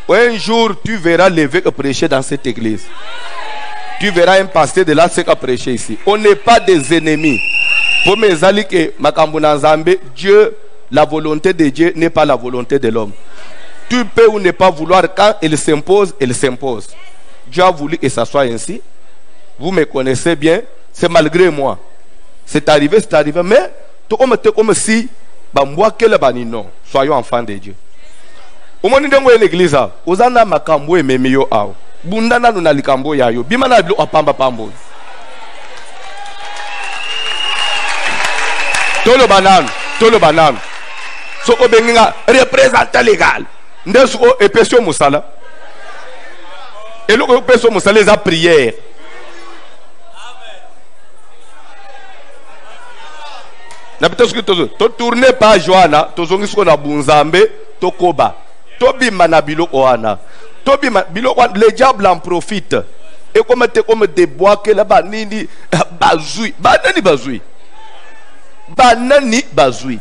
Un jour, tu verras l'évêque prêcher dans cette église. Tu verras un pasteur de là qui a prêché ici. On n'est pas des ennemis. Pour mes amis que Dieu, la volonté de Dieu n'est pas la volonté de l'homme. Tu peux ou ne pas vouloir, quand il s'impose, il s'impose. Dieu a voulu que ça soit ainsi. Vous me connaissez bien, c'est malgré moi. C'est arrivé, mais comme si, non, soyons enfants de Dieu. Au moment où l'église a, ozana makambo et memeyo ao. Bundana nuna likambo ya yo. Bimana bilo apamba pambo. Tolo banane. So obenga représentant légal. Ndesu o epesio musala. Et le epesio musala les a prière. Na peut-être que to tourner pas Joana, to zongi so na bunzambe, to koba. Tobi manabilo oana. Tobi bilo le diable en profite. Et comme des bois que là banini bazui. Banani bazui.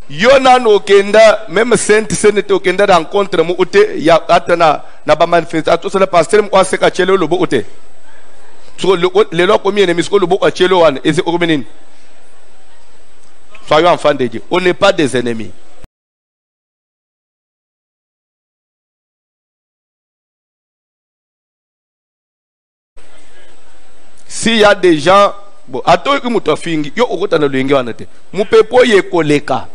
Yona no kenda même sainte senete okenda rencontre mu ute ya atana na ba manifestation so le pasteur mu kwase ka chelo lobo ute. So le lo komi ene misko lobo ka chelo wan et c'est obenine. Soyons enfants de Dieu. On n'est pas des ennemis. S'il y a des gens, bon, attends que tu fingi, yo okota na luingi wanate. Mu pepo ye koleka.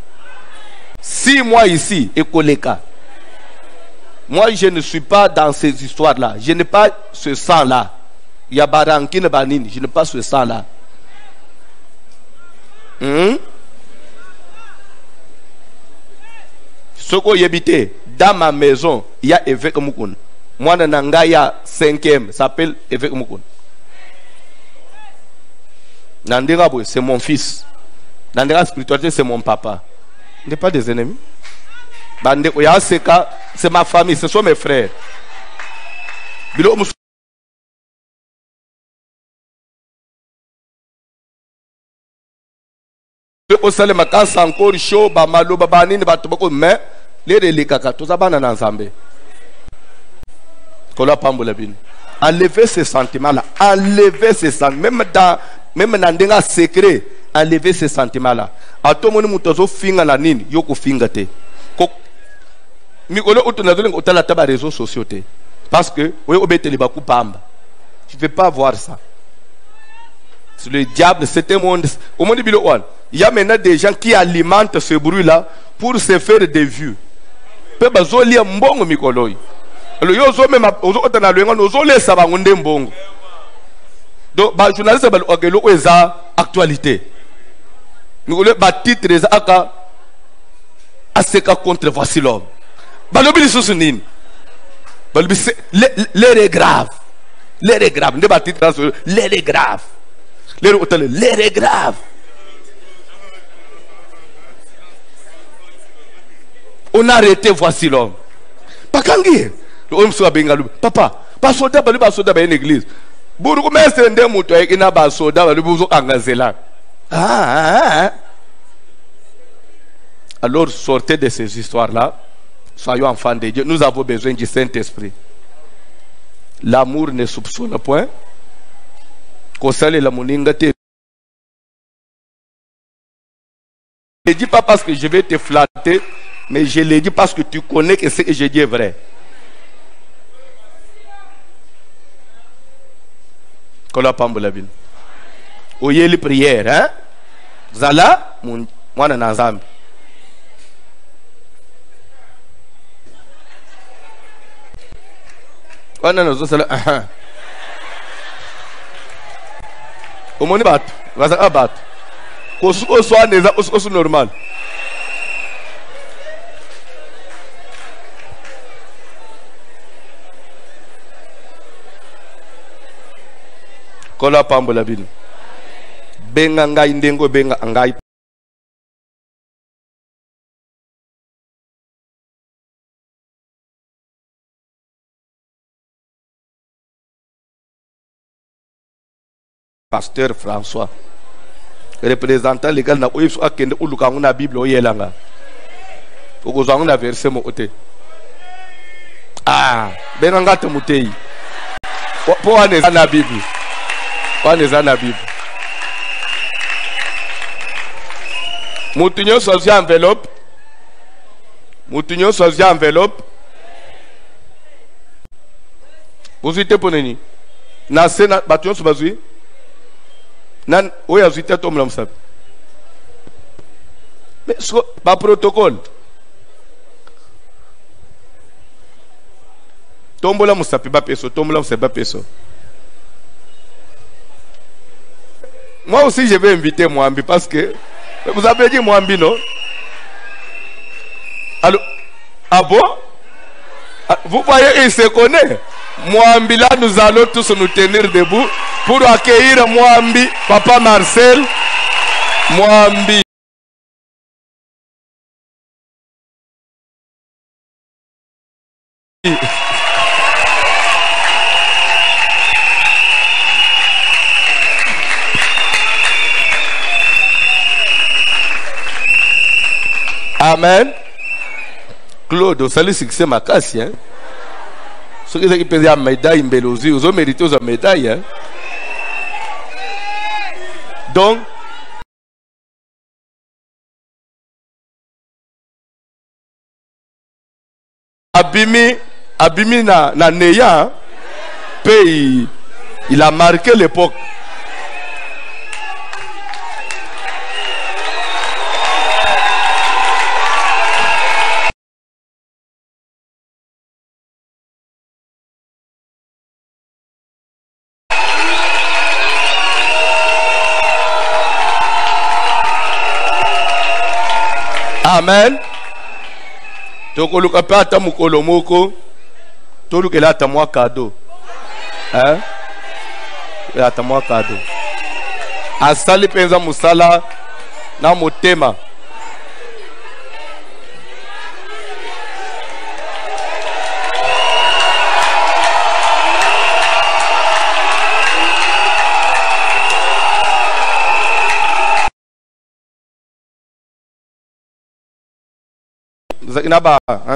Si moi ici et koleka. Moi je ne suis pas dans ces histoires là. Je n'ai pas ce sang là. Il y a barankine banine, je n'ai pas ce sang là. Soko yebite, dans ma maison, il y a évêque Moukoun. Moi, il y a 5e, s'appelle évêque Moukoun. Nandira, c'est mon fils. Nandira, spiritualité, c'est mon papa. On n'est pas des ennemis. C'est ma famille, ce sont mes frères. Au salé quand encore chaud ba malo ba banini ba tobako mais les relikaka to zabana na nzambe kola pambola bin enlever ces sentiments là, enlever ces sentiments même na ndenga secret, enlever ces sentiments là atomoni mutozo finga na nini yoko finga te ko mikolo utunazolinga utala taba réseaux sociaux te parce que oui obeteli ba kupamba tu veux pas voir ça. C'est le diable, c'est un monde. Au monde de one, il y a maintenant des gens qui alimentent ce bruit-là pour se faire des vues. Pe bazoli mbongo mikoloi. Le yozo même ozo na luenga ozo le sabangunde mbongo. Donc ba journaliste ba okelo eza actualité. Mikolo ba titre eza aka aseka contre voici l'homme. Ba lobi sosunini. Ba lobi l'air est grave. L'air est grave. Ne ba titre l'air est grave. L'air est grave. On a arrêté, voici l'homme. Pakangi. L'homme soit bengalou. Papa, pas soda, pas soda, une église. Bourou, mais c'est un démouton qui n'a pas soda, le bourreau engazela. Alors, sortez de ces histoires-là. Soyons enfants de Dieu. Nous avons besoin du Saint-Esprit. L'amour ne soupçonne point. Je ne dis pas parce que je vais te flatter, mais je le dis parce que tu connais que ce que je dis est vrai. Kola pambolabine. Oyez les prières, hein? Zala, moi nanzambi. On a nos autres. Comment on bat? Vas-y, abat. Qu'on soit normal. Kola pambola bin. Benga ngai ndengo benga ngai. Pasteur François. représentant légal na oyebso akende uluka nguna Bible oyelanga. Okozanga na verset mo ote. Ah, benanga te mutei. Po aneza na Bible. Aneza na Bible. Mutunyo sozia enveloppe. Mutunyo sozia enveloppe. Vous êtes pour nini? Na sena batunyo sobazui. Nan oya zuite to mlam sab. Mais so ba protocole. Tombola musapi ba peso, tombola musapi ba peso. Moi aussi je vais inviter Mwambi parce que vous avez dit Mwambi non? Alors, ah bon? Vous voyez, il se connaît. Mwambi là, nous allons tous nous tenir debout pour accueillir Mwambi, Papa Marcel. Mwambi. Amen. Claude, salut, c'est ma casse, hein. Ceux qui peuvent dire médaille, Mbélozi, ils ont mérité aux médailles, hein. Donc, Abimi na Neya, pays, il a marqué l'époque. Amen. Tokoluka pa ata mukolo moko tolukela ata mwa cadeau. Hein? Ata mwa cadeau. Asali penza musala na motema.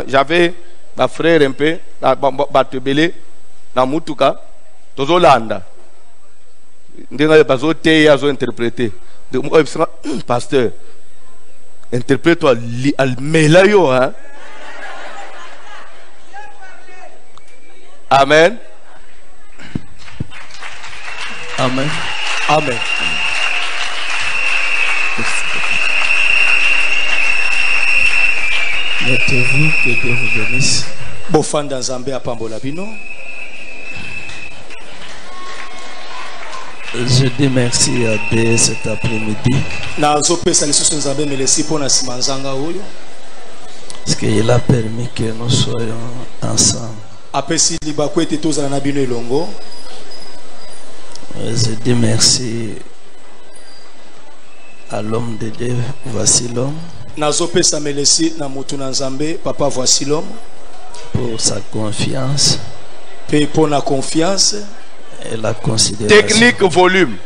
J'avais ma frère un peu, batebele, na mutuka, tozolanda. Ndenga bazo te azo interpréter. De moi pasteur, interprète-toi al melayo, hein. Amen. Amen. Amen. Mettez-vous, que Dieu vous bénisse. Bofanda Nzambe apambola bino. Je dis merci à Dieu cet après-midi. Parce qu'il a permis que nous soyons ensemble. Je dis merci à l'homme de Dieu, voici l'homme. Papa, voici l'homme. Pour sa confiance. Pour la confiance. Et la considération. Technique volume.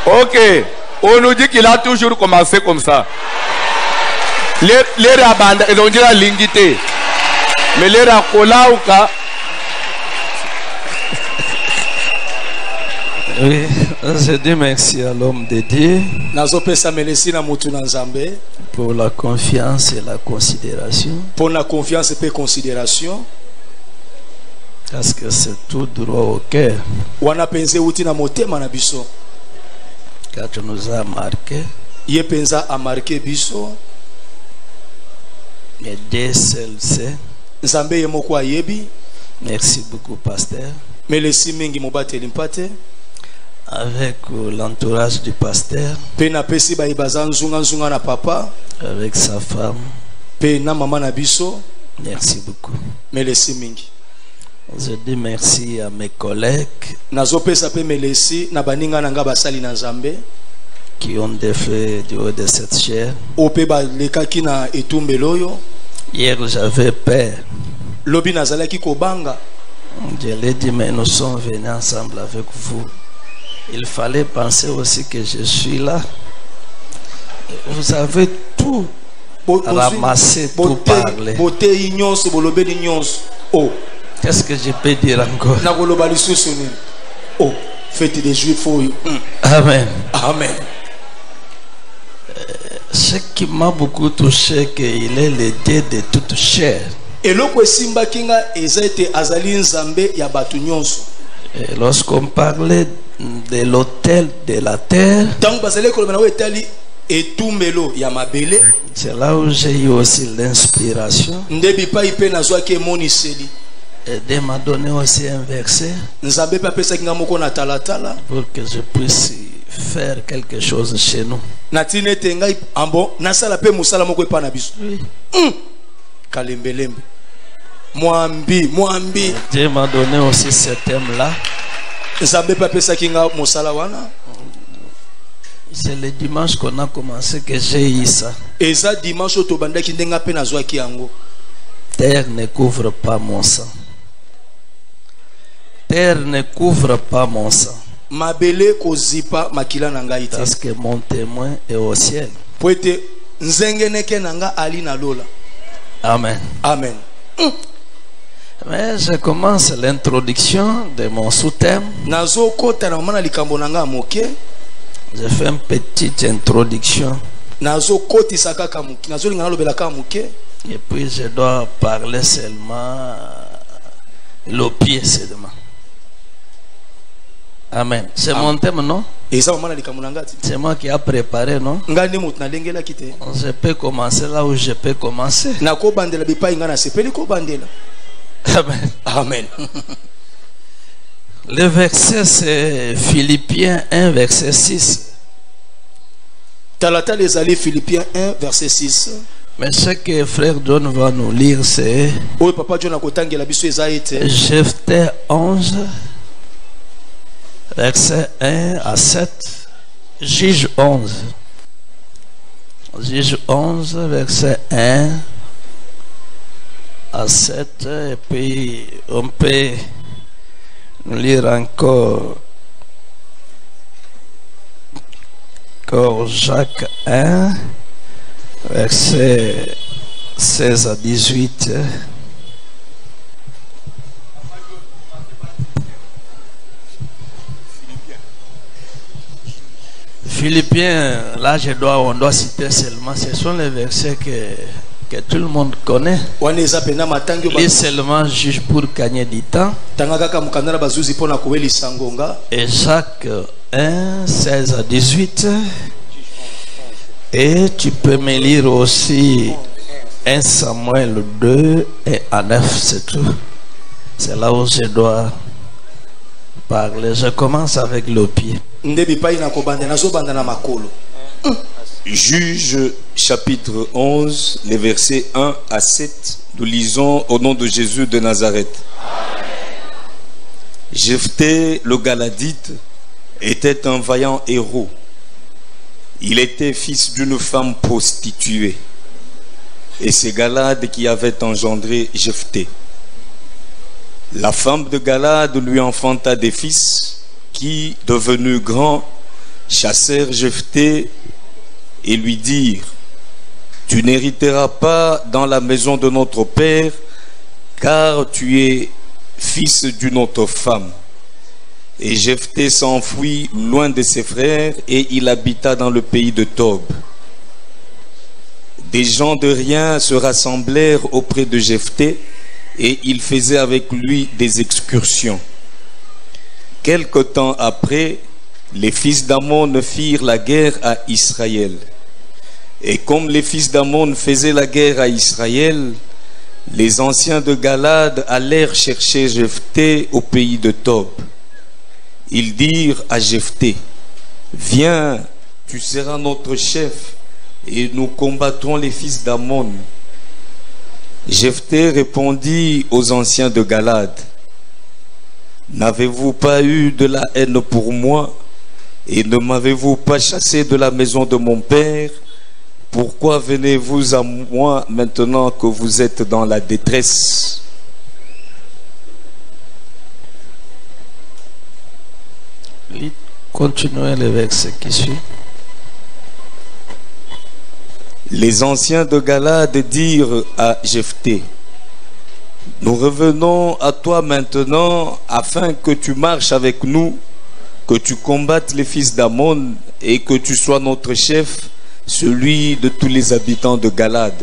Ok. On nous dit qu'il a toujours commencé comme ça. Les rabandes, ils ont dit la lingité. Mais les racola ou ka. Oui, je dis merci à l'homme de Dieu pour la confiance et la considération. Pour la confiance et la considération. Parce que c'est tout droit au cœur. Car tu nous as marqué. Et Dieu seul sait. Merci beaucoup, pasteur. Avec l'entourage du pasteur, avec sa femme, merci beaucoup. Je dis merci à mes collègues qui ont défait du haut de cette chair. Hier j'avais peur. Je l'ai dit, mais nous sommes venus ensemble avec vous. Il fallait penser aussi que je suis là. Vous avez tout ramassé, tout parlé. Qu'est-ce que je peux dire encore? Oh, faites des juifs. Amen. Amen. Ce qui m'a beaucoup touché, qu'il est le Dieu de toute chair. Et lorsqu'on parlait de l'autel de la terre, c'est là où j'ai eu aussi l'inspiration. Et Dieu m'a donné aussi un verset pour que je puisse faire quelque chose chez nous. Dieu m'a donné aussi ce thème-là. C'est le dimanche qu'on a commencé que j'ai eu ça. Terre ne couvre pas mon sang. Terre ne couvre pas mon sang. Parce que mon témoin est au ciel. Amen. Amen. Mais je commence l'introduction de mon sous-thème. Je fais une petite introduction. Et puis je dois parler seulement le pied seulement. Amen. C'est mon thème, non? C'est moi qui a préparé, non? Je peux commencer là où je peux commencer. Amen. Amen. Le verset c'est Philippiens 1 verset 6. Philippiens 1 verset 6. Mais ce que frère John va nous lire c'est Jephthé 11 verset 1 à 7. Juge 11. Juge 11 verset 1 à 7. Et puis on peut lire encore Jacques 1 verset 16 à 18. Philippiens, là on doit citer seulement, ce sont les versets que tout le monde connaît. Lis seulement juge pour gagner du temps. Et Jacques 1, 16 à 18. Et tu peux me lire aussi 1 Samuel 2 et à 9, c'est tout. C'est là où je dois parler. Je commence avec le pied. Juge chapitre 11, les versets 1 à 7. Nous lisons au nom de Jésus de Nazareth. Jephthé le Galadite était un vaillant héros. Il était fils d'une femme prostituée. Et c'est Galad qui avait engendré Jephthé. La femme de Galad lui enfanta des fils qui, devenus grands, chassèrent Jephthé et lui dirent: tu n'hériteras pas dans la maison de notre père, car tu es fils d'une autre femme. Et Jephthé s'enfuit loin de ses frères et il habita dans le pays de Tob. Des gens de rien se rassemblèrent auprès de Jephthé et il faisait avec lui des excursions. Quelque temps après, les fils d'Ammon firent la guerre à Israël. Et comme les fils d'Ammon faisaient la guerre à Israël, les anciens de Galad allèrent chercher Jephthé au pays de Tob. Ils dirent à Jephthé: viens, tu seras notre chef, et nous combattrons les fils d'Ammon. Jephthé répondit aux anciens de Galad: n'avez-vous pas eu de la haine pour moi, et ne m'avez-vous pas chassé de la maison de mon père? Pourquoi venez-vous à moi maintenant que vous êtes dans la détresse? Continuez le verset qui suit. Les anciens de Galade dirent à Jephthé: nous revenons à toi maintenant afin que tu marches avec nous, que tu combattes les fils d'Ammon et que tu sois notre chef, celui de tous les habitants de Galade.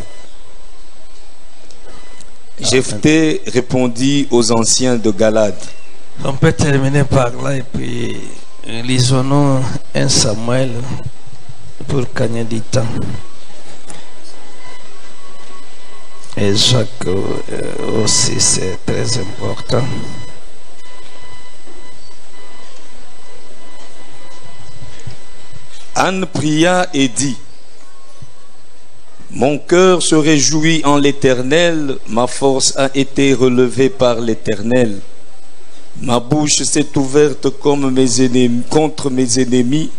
Jephthé répondit aux anciens de Galade. On peut terminer par là et puis lisons-nous 1 Samuel pour gagner du temps. Et Jacques aussi, c'est très important. Anne pria et dit: mon cœur se réjouit en l'Éternel, ma force a été relevée par l'Éternel. Ma bouche s'est ouverte comme contre mes ennemis,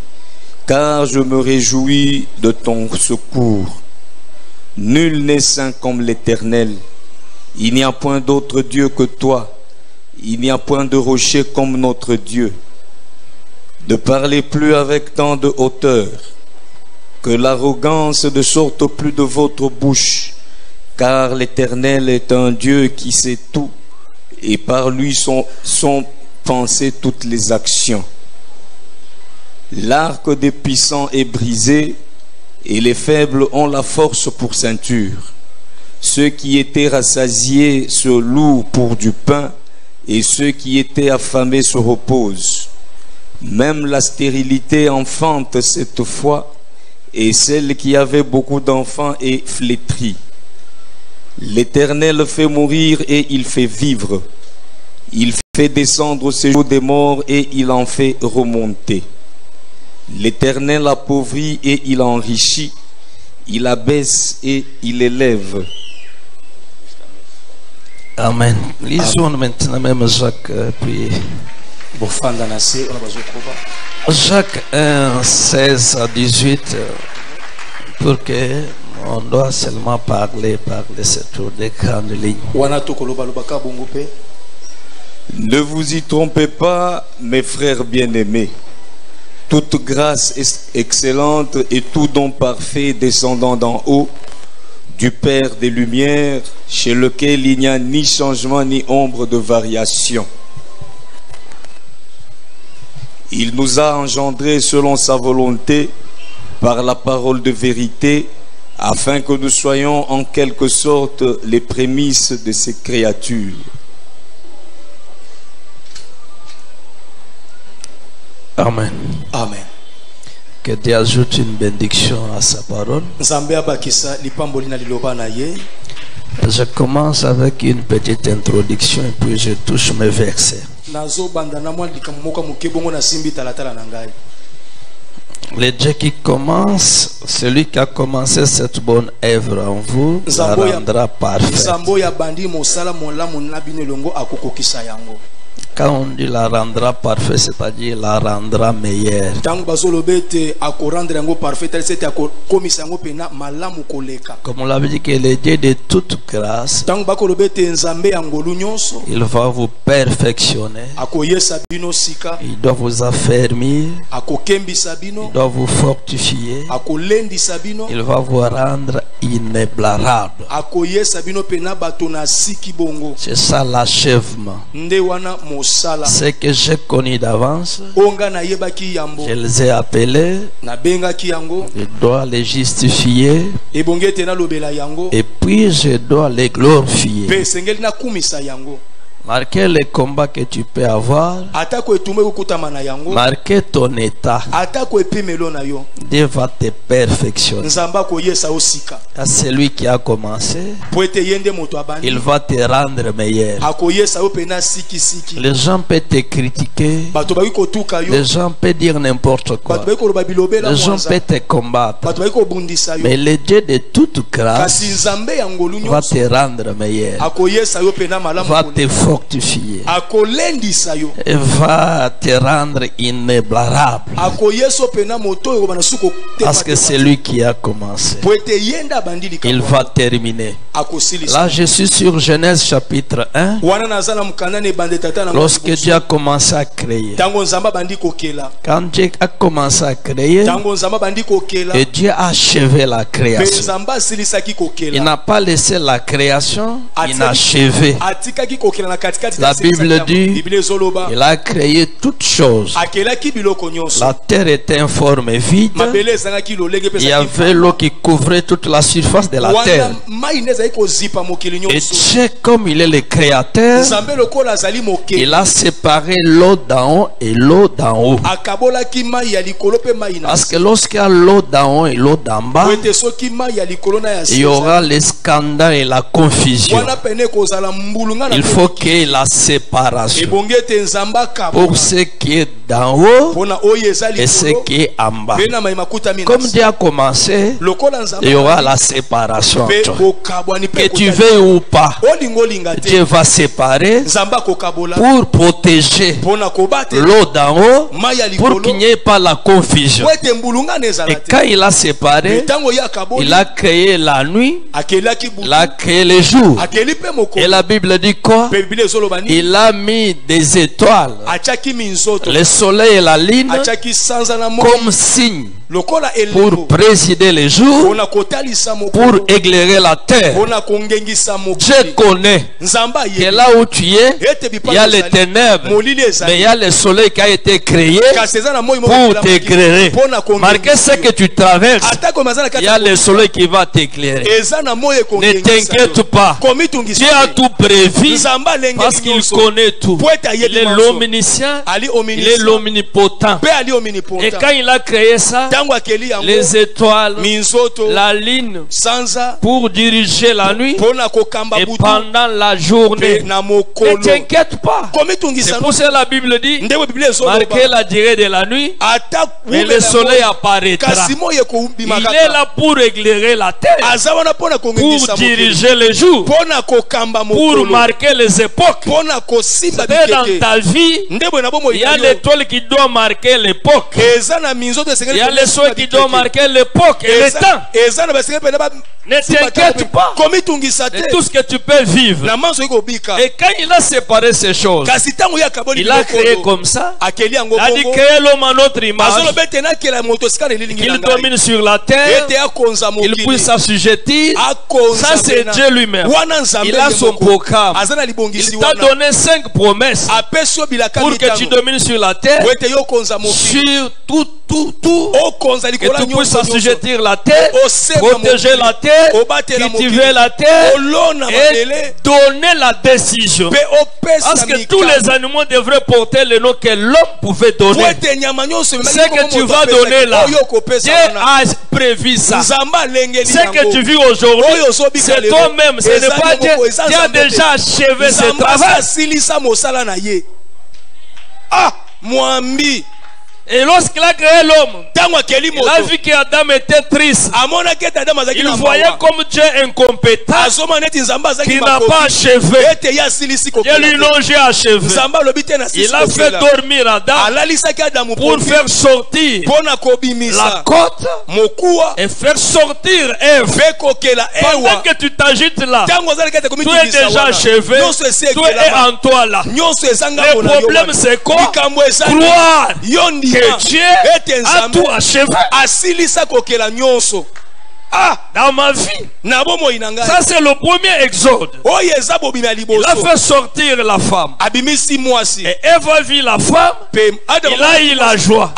car je me réjouis de ton secours. Nul n'est saint comme l'Éternel. Il n'y a point d'autre Dieu que toi. Il n'y a point de rocher comme notre Dieu. Ne parlez plus avec tant de hauteur. Que l'arrogance ne sorte plus de votre bouche. Car l'Éternel est un Dieu qui sait tout. Et par lui sont pensées toutes les actions. L'arc des puissants est brisé. Et les faibles ont la force pour ceinture. Ceux qui étaient rassasiés se louent pour du pain, et ceux qui étaient affamés se reposent. Même la stérilité enfante cette fois, et celle qui avait beaucoup d'enfants est flétrie. L'Éternel fait mourir et il fait vivre. Il fait descendre au séjour des morts et il en fait remonter. L'Éternel appauvrit et il enrichit, il abaisse et il élève. Amen. Lisons maintenant même Jacques, puis Jacques 1, 16 à 18, pour que on doit seulement parler cette tour des grandes lignes. Ne vous y trompez pas, mes frères bien-aimés. Toute grâce excellente et tout don parfait descendant d'en haut, du Père des Lumières, chez lequel il n'y a ni changement ni ombre de variation. Il nous a engendrés selon sa volonté, par la parole de vérité, afin que nous soyons en quelque sorte les prémices de ses créatures. Amen. Amen. Que Dieu ajoute une bénédiction à sa parole. Je commence avec une petite introduction et puis je touche mes versets. Le Dieu qui commence, celui qui a commencé cette bonne œuvre en vous, la rendra parfaite. Quand on dit la rendra parfait, c'est-à-dire la rendra meilleure. Comme on l'avait dit que le Dieu de toute grâce, il va vous perfectionner, il doit vous affermir, il doit vous fortifier, il va vous rendre inébranlable. C'est ça l'achèvement. Ce que j'ai connu d'avance, je les ai appelés, je dois les justifier et puis je dois les glorifier. Marquez le combat que tu peux avoir, marquez ton état. Dieu va te perfectionner. À celui qui a commencé, il va te rendre meilleur. Les gens peuvent te critiquer, les gens peuvent dire n'importe quoi, les gens peuvent te combattre, mais le Dieu de toute grâce va te rendre meilleur, va te fortifier et va te rendre inébranlable, parce que c'est lui qui a commencé il va terminer. Là, je suis sur Genèse chapitre 1. Lorsque Dieu a commencé à créer. Quand Dieu a commencé à créer, et Dieu a achevé la création. Il n'a pas laissé la création inachevée. La Bible dit, il a créé toutes choses. La terre était informe et vide. Il y avait l'eau qui couvrait toute la surface de la terre. Et Dieu, comme il est le créateur, il a séparé l'eau d'en haut et l'eau d'en haut. Parce que lorsqu'il y a l'eau d'en haut et l'eau d'en bas, il y aura les scandales et la confusion. Il faut qu'il y ait la séparation pour ce qui est d'en haut et ce qui est en bas. Comme Dieu a commencé, il y aura la séparation. Que tu veuilles ou pas, Dieu va séparer pour protéger l'eau d'en haut, pour qu'il n'y ait pas la confusion. Et quand il a séparé, il a créé la nuit, il a créé les jours. Et la Bible dit quoi? Il a mis des étoiles, le soleil et la lune comme signe pour présider les jours, pour éclairer la terre. Je connais que là où tu es, il y a les ténèbres, mais il y a le soleil qui a été créé pour t'éclairer. Malgré ce que tu traverses, il y a le soleil qui va t'éclairer. Ne t'inquiète pas, Dieu a tout prévu parce qu'il connaît tout. Il est l'omniscient, il est l'omnipotent. Et quand il a créé ça, les étoiles, la lune pour diriger la nuit et pendant la journée. Ne t'inquiète pas. C'est pour ça que la Bible dit, marquez la durée de la nuit, mais le soleil apparaîtra. Il est là pour éclairer la terre, pour diriger les jours, pour marquer les époques. Dans ta vie, il y a l'étoile qui doit marquer l'époque. Il y a le soleil qui doit marquer l'époque et le temps. Ne t'inquiète pas de tout ce que tu peux vivre. Et quand il a séparé ces choses, il a créé comme ça. Il a dit créer l'homme à notre image, qu'il domine sur la terre, qu'il puisse s'assujettir. Ça c'est Dieu lui-même. Il a son programme. Il t'a donné 5 promesses pour que tu domines sur la terre, sur tout, que tu puisses assujettir la terre, protéger la terre, cultiver la terre et donner la décision. Parce que tous les animaux devraient porter le nom que l'homme pouvait donner. Ce que tu vas donner là, Dieu a prévu ça. Ce que tu vis aujourd'hui, c'est toi-même, ce n'est pas Dieu. Dieu a déjà achevé ce travail. Ah, Mwambi. Et lorsqu'il a créé l'homme, il a vu qu'Adam était triste. Il voyait comme Dieu incompétent, qui n'a pas achevé. Dieu lui non, j'ai achevé. Il a fait dormir Adam pour faire sortir la côte et faire sortir Ève. Pendant que tu t'agites là, tu es déjà achevé. Tu es en toi là. Le problème c'est quoi? Croire que Dieu a tout achevé. Dans ma vie, ça c'est le premier exode. Il a fait sortir la femme. Et Ève a vu la femme. Il a eu la joie.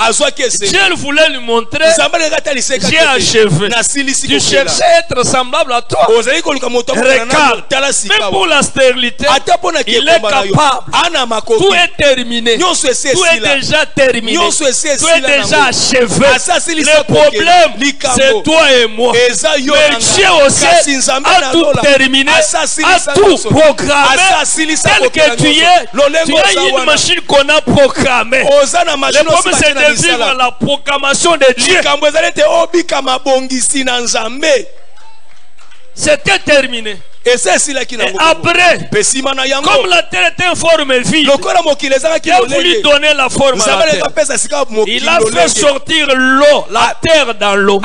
Dieu voulait lui montrer, j'ai achevé. Tu cherchais à être semblable à toi. Regarde, même pour la stérilité, il est capable. Tout est terminé. Tout est déjà terminé. Tout est déjà achevé. Le problème, c'est toi et moi. Mais Dieu aussi a tout terminé, a tout programmé. Tel que tu as une machine qu'on a programmée. Le problème c'est de vivre la proclamation de Dieu. C'était terminé. Et après, comme la terre était en forme vide, il a voulu donner la forme à la terre. Il a fait sortir l'eau, la terre dans l'eau.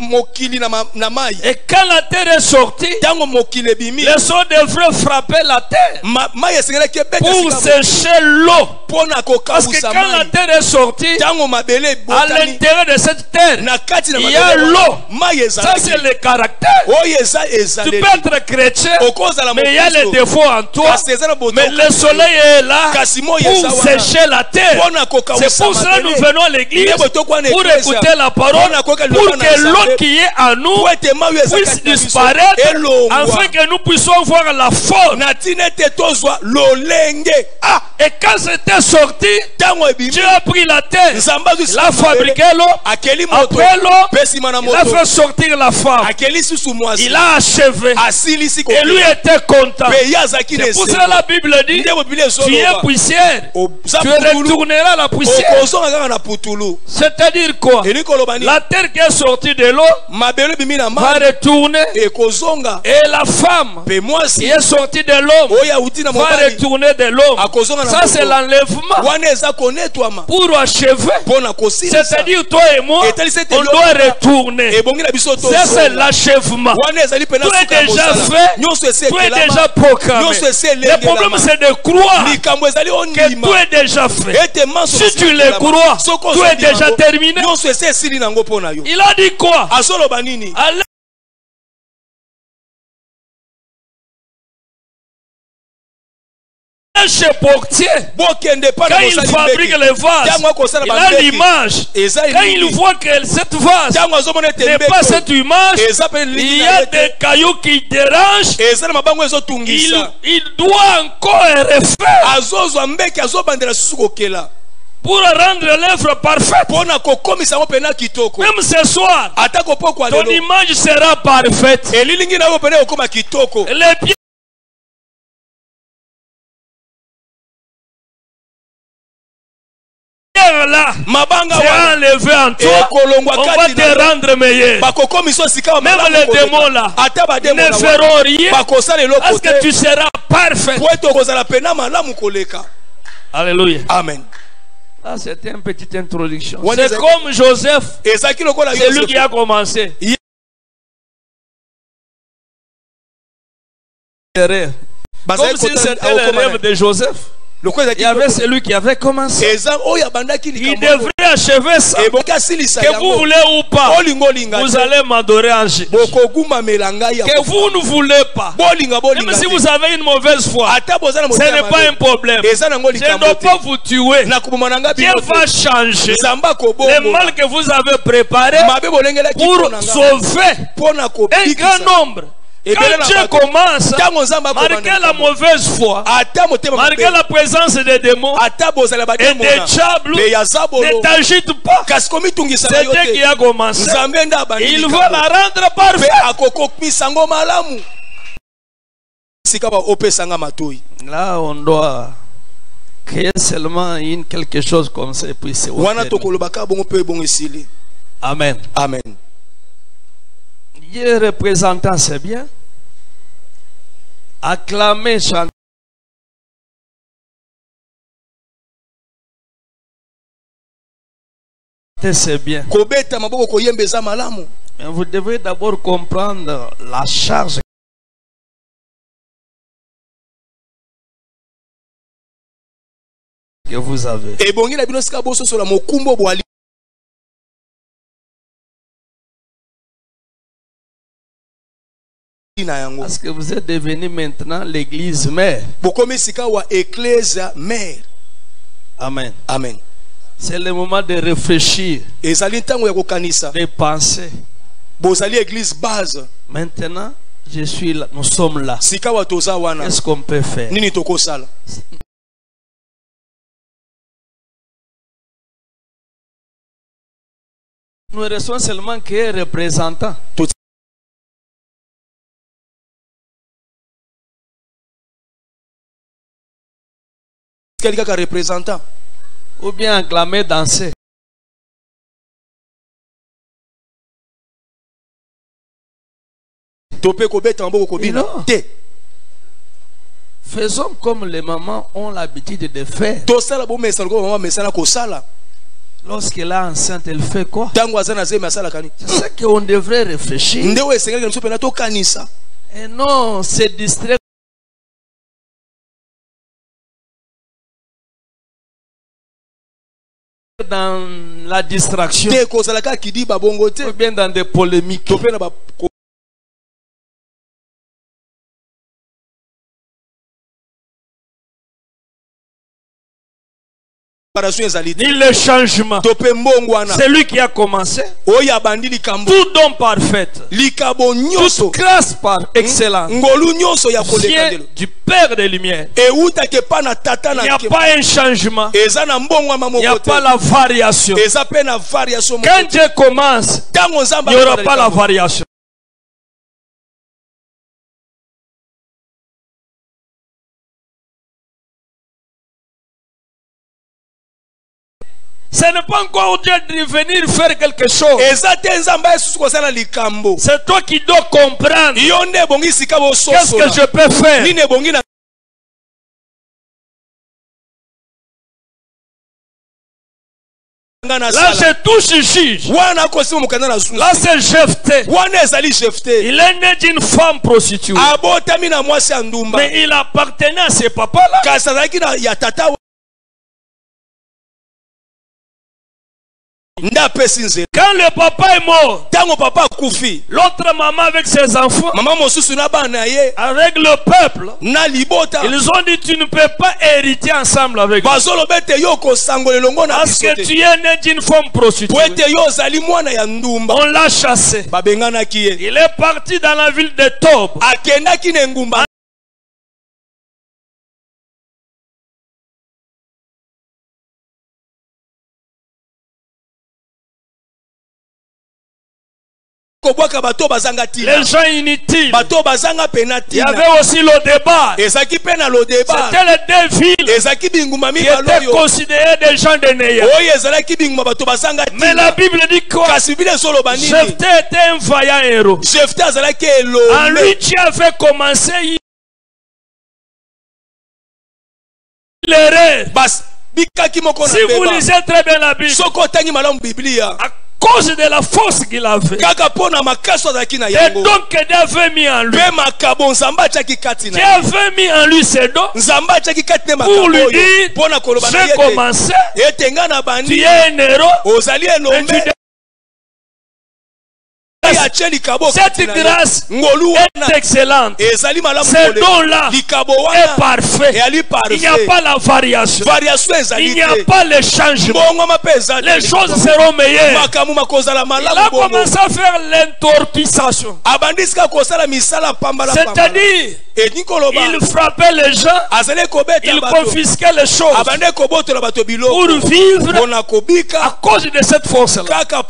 mokili na mai. Et quand la terre est sortie, Tango mokili bimi. les eaux devraient frapper la terre Mai esengela ke beta pour sika. sécher l'eau. Pona koka Parce que quand la terre est sortie, Tango mabele à botani. l'intérieur de cette terre, Na kati na il y a l'eau. Mai ezala. Ça, c'est le caractère. Oyo eza Tu ezala. peux être chrétien, Okozala mais il y a les mokristo. défauts en toi. Kasi ezala boto. Mais le soleil est là Kasimo pour yesa wana. sécher la terre. Pona koka C'est pour cela que nous venons à l'église pour écouter la parole, pour que l'eau qui est en nous puisse disparaître, afin que nous puissions voir la faune. Et quand c'était sorti, Dieu a pris la terre, il a fabriqué l'eau, après l'eau, il a fait sortir la femme, il a achevé, et lui était content. C'est pour cela la Bible dit, tu es poussière, tu retourneras à la poussière. C'est-à-dire quoi? La terre qui est sortie de l'eau va retourner, et la femme qui est sortie de l'homme va retourner de l'homme. Ça c'est l'enlèvement pour achever. C'est-à-dire toi et moi, on doit retourner. Ça c'est l'achèvement. Tout est déjà fait, tout est déjà programmé. Le problème c'est de croire que tout est déjà fait. Si tu le crois, tout est déjà terminé. Il a dit quoi? Chez portier, quand il fabrique les vases, il a l'image. Quand il voit que cette vase n'est pas cette image, il y a des cailloux qui dérangent. Il doit encore refaire pour rendre l'œuvre parfaite. Même ce soir, ton image sera parfaite. Les pieds là, c'est enlevé en toi, on va te rendre meilleur. Même les démons là, ils ne feront rien parce que tu seras parfait. Alléluia. Amen. Là, c'était une petite introduction. C'est comme Joseph, c'est lui qui a commencé. Comme si c'était le rêve de Joseph. Il y avait celui qui avait commencé. Il devrait achever ça. Que vous voulez ou pas, vous allez m'adorer en Jésus. Que vous ne voulez pas, même si vous avez une mauvaise foi, ce n'est pas un problème. Je ne dois pas vous tuer. Dieu va changer le mal que vous avez préparé pour sauver un grand nombre. Quand Dieu commence, malgré la mauvaise foi, malgré la présence des démons et des diables, ne t'agite pas. C'est Dieu qui a commencé. Il veut la rendre parfaite. Là, on doit créer seulement quelque chose comme ça. Puis c'est Amen. Amen. Dieu représentant, c'est bien. Acclamer, chanter, c'est bien. Mais vous devez d'abord comprendre la charge que vous avez. Parce que vous êtes devenu maintenant l'église mère. Amen. Amen. C'est le moment de réfléchir, de penser. Maintenant, je suis là, nous sommes là. Qu'est-ce qu'on peut faire? Nous recevons seulement qu'un représentant. Représentant ou bien acclamer, danser. Non. Faisons comme les mamans ont l'habitude de faire. Lorsqu'elle est enceinte, elle fait quoi? Tango azana zeme asala kani. C'est ça qu'on devrait réfléchir. Ndewe esengeli nso pena to kanisa. Et non, c'est distrait dans la distraction. Te kozala ka kidi babongo te. Ou bien dans des polémiques. To pena ba ni le changement. C'est lui qui a commencé. Tout don parfait. Toute grâce par excellence vient du Père des Lumières. Il n'y a pas un changement. Il n'y a pas la variation. Quand Dieu commence, il n'y aura pas la variation. Ce n'est pas encore Dieu de venir faire quelque chose. C'est toi qui dois comprendre. Qu'est-ce que je peux faire? Là, je touche juge. Là, c'est Jephthé. Il est né d'une femme prostituée. Mais il appartenait à ses papas-là. Quand le papa est mort, l'autre maman avec ses enfants, avec le peuple, ils ont dit tu ne peux pas hériter ensemble avec nous. Parce que tu es né d'une femme prostituée. On l'a chassé. Il est parti dans la ville de Tob. Les gens inutiles. Il y avait aussi le débat. C'était les deux villes qui étaient considérées des gens de Néa. Mais la Bible dit quoi? Jephthé était un vaillant héros. En lui, Dieu avait commencé l'erreur. Si vous lisez très bien la Bible, à cause de la force qu'il avait, et donc Dieu avait mis en lui, Dieu avait mis en lui ses dons pour lui dire j'ai commencé, tu es un héros, cette grâce est excellente. Ce don-là est parfait. Il n'y a pas la variation. Il n'y a pas le changement. Les choses seront meilleures. Il a commencé à faire l'entorpissation. C'est-à-dire, il frappait les gens, il confisquait les choses pour vivre à cause de cette force-là. Or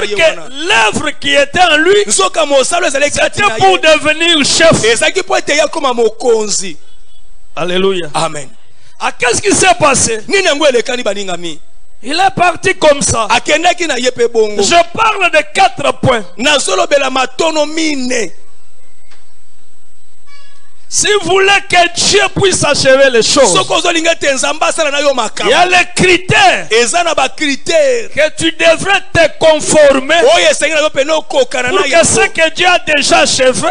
que l'œuvre qui était en lui, c'était pour devenir chef. Alléluia. Amen. Qu'est-ce qui s'est passé? Il est parti comme ça. Je parle de 4 points. Si vous voulez que Dieu puisse achever les choses, il y a les critères que tu devrais te conformer pour que ce que Dieu a déjà achevé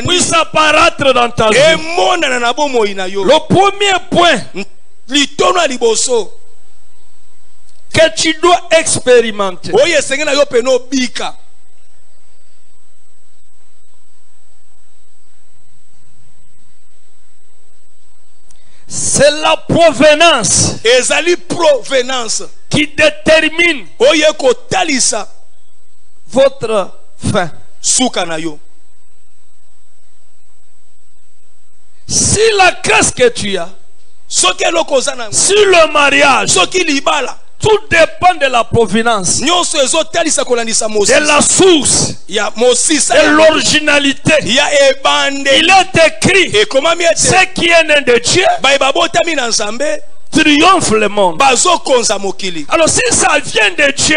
puisse apparaître dans ta vie. Le premier point que tu dois expérimenter, c'est la provenance qui détermine votre fin. Si la grâce que tu as, si le mariage, tout dépend de la provenance, de la source, de l'originalité. Il est écrit, ce qui est né de Dieu triomphe le monde. Alors si ça vient de Dieu,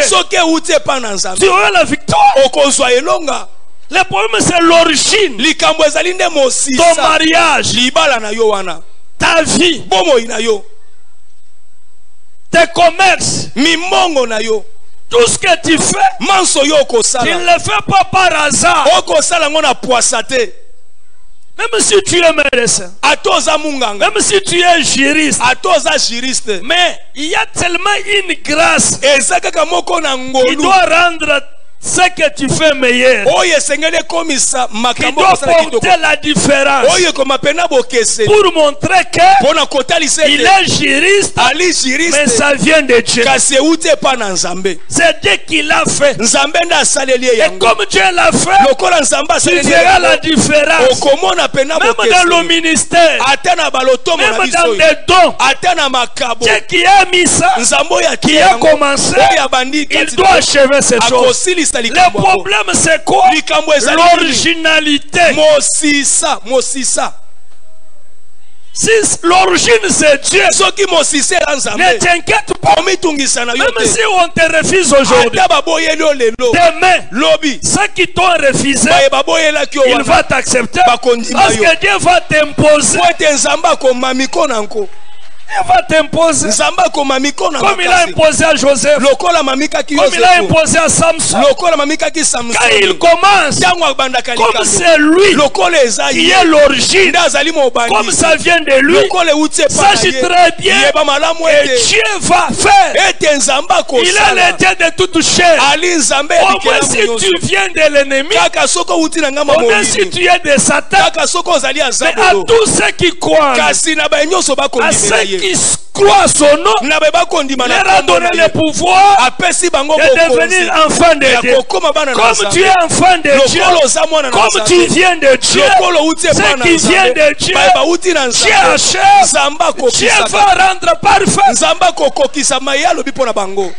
tu auras la victoire. Le problème c'est l'origine. Ton mariage, ta vie, tes commerces, mimongo na yo, tout ce que tu fais, manso yo tu okosala, ne le fais pas par hasard. okosala ngo na poisate, Même si tu es médecin, atoza munganga, même si tu es juriste, atoza juriste, mais il y a tellement une grâce eza kaka moko na qui ngolu, doit rendre ce que tu fais meilleur, oyo esengeli ekomisa qui makambo doit okosala kitoko, porter la différence oyo ekoma pena bokese, pour montrer que mpona kotalisa il ete est juriste, ali mais juriste ça vient de Dieu. kasi euti epa na nzambe, C'est Dieu qui l'a fait. nzambe nde asaleli ye Et yango, comme Dieu l'a fait, lokola nzambe tu asaleli ye verras la yango, différence. okomona pena Même dans le bokese, ministère, ata na balotomo na même biso dans oyo, des dons, ata na makabo, Dieu qui a mis ça, nzambe oyo qui atie a yango, commencé, oyo abandi il kati doit achever ces choses. akosilisa Le likambo yango. problème c'est quoi? Likambo ezali nini? L'originalité. mosisa Si l'origine c'est Dieu, soki mosisa ela nzambe ne t'inquiète pas. omitungisa na yo Même te, si on te refuse aujourd'hui, ata baboyeli yo lelo demain, lobi ceux qui t'ont refusé, baye baboyelaki yo il wana va t'accepter bakondima parce yo que Dieu va t'imposer. po ete nzambe akoma miko na nko, Il va t'imposer. nzambe akoma miko na Comme il a makasi, imposé à Joseph, lokola mamikaki comme il a Yosefu, imposé à Samson. lokola mamikaki Quand Samson, il commence, ntango abandaka comme likambo c'est lui lokola eza qui ye est l'origine, nde azali comme mobandi, ça vient de lui, lokola euti epa na sache ye, très bien yeba malamu et ete Dieu va faire. ete nzambe Il est akosala, le Dieu de toute chair. ali nzambe Au moins elikelamu si nyonso, tu viens de l'ennemi, kaka soki outi na ngamba au moins si molili, tu es de Satan, kaka soki ozali mais à azabolo, tous ceux qui croient, kasi na baye nyonso à bakondima ceux na ye, qui croient son nom, na baye bakondima na leur a kombo donné na le ye, pouvoir apesi bango de devenir bokonzi enfant de ya Dieu. kokoma bana na Comme tu es nzambe, enfant de Dieu, lokolo oza mwana na comme tu nzambe, viens de Dieu, lokolo outi epa ceux na qui viennent nzambe, de Dieu, baye bauti na Dieu nzambe, achève, nzambe Dieu akokisaka, va rendre parfait. nzambe akokokisa maye alobi mpo na bango.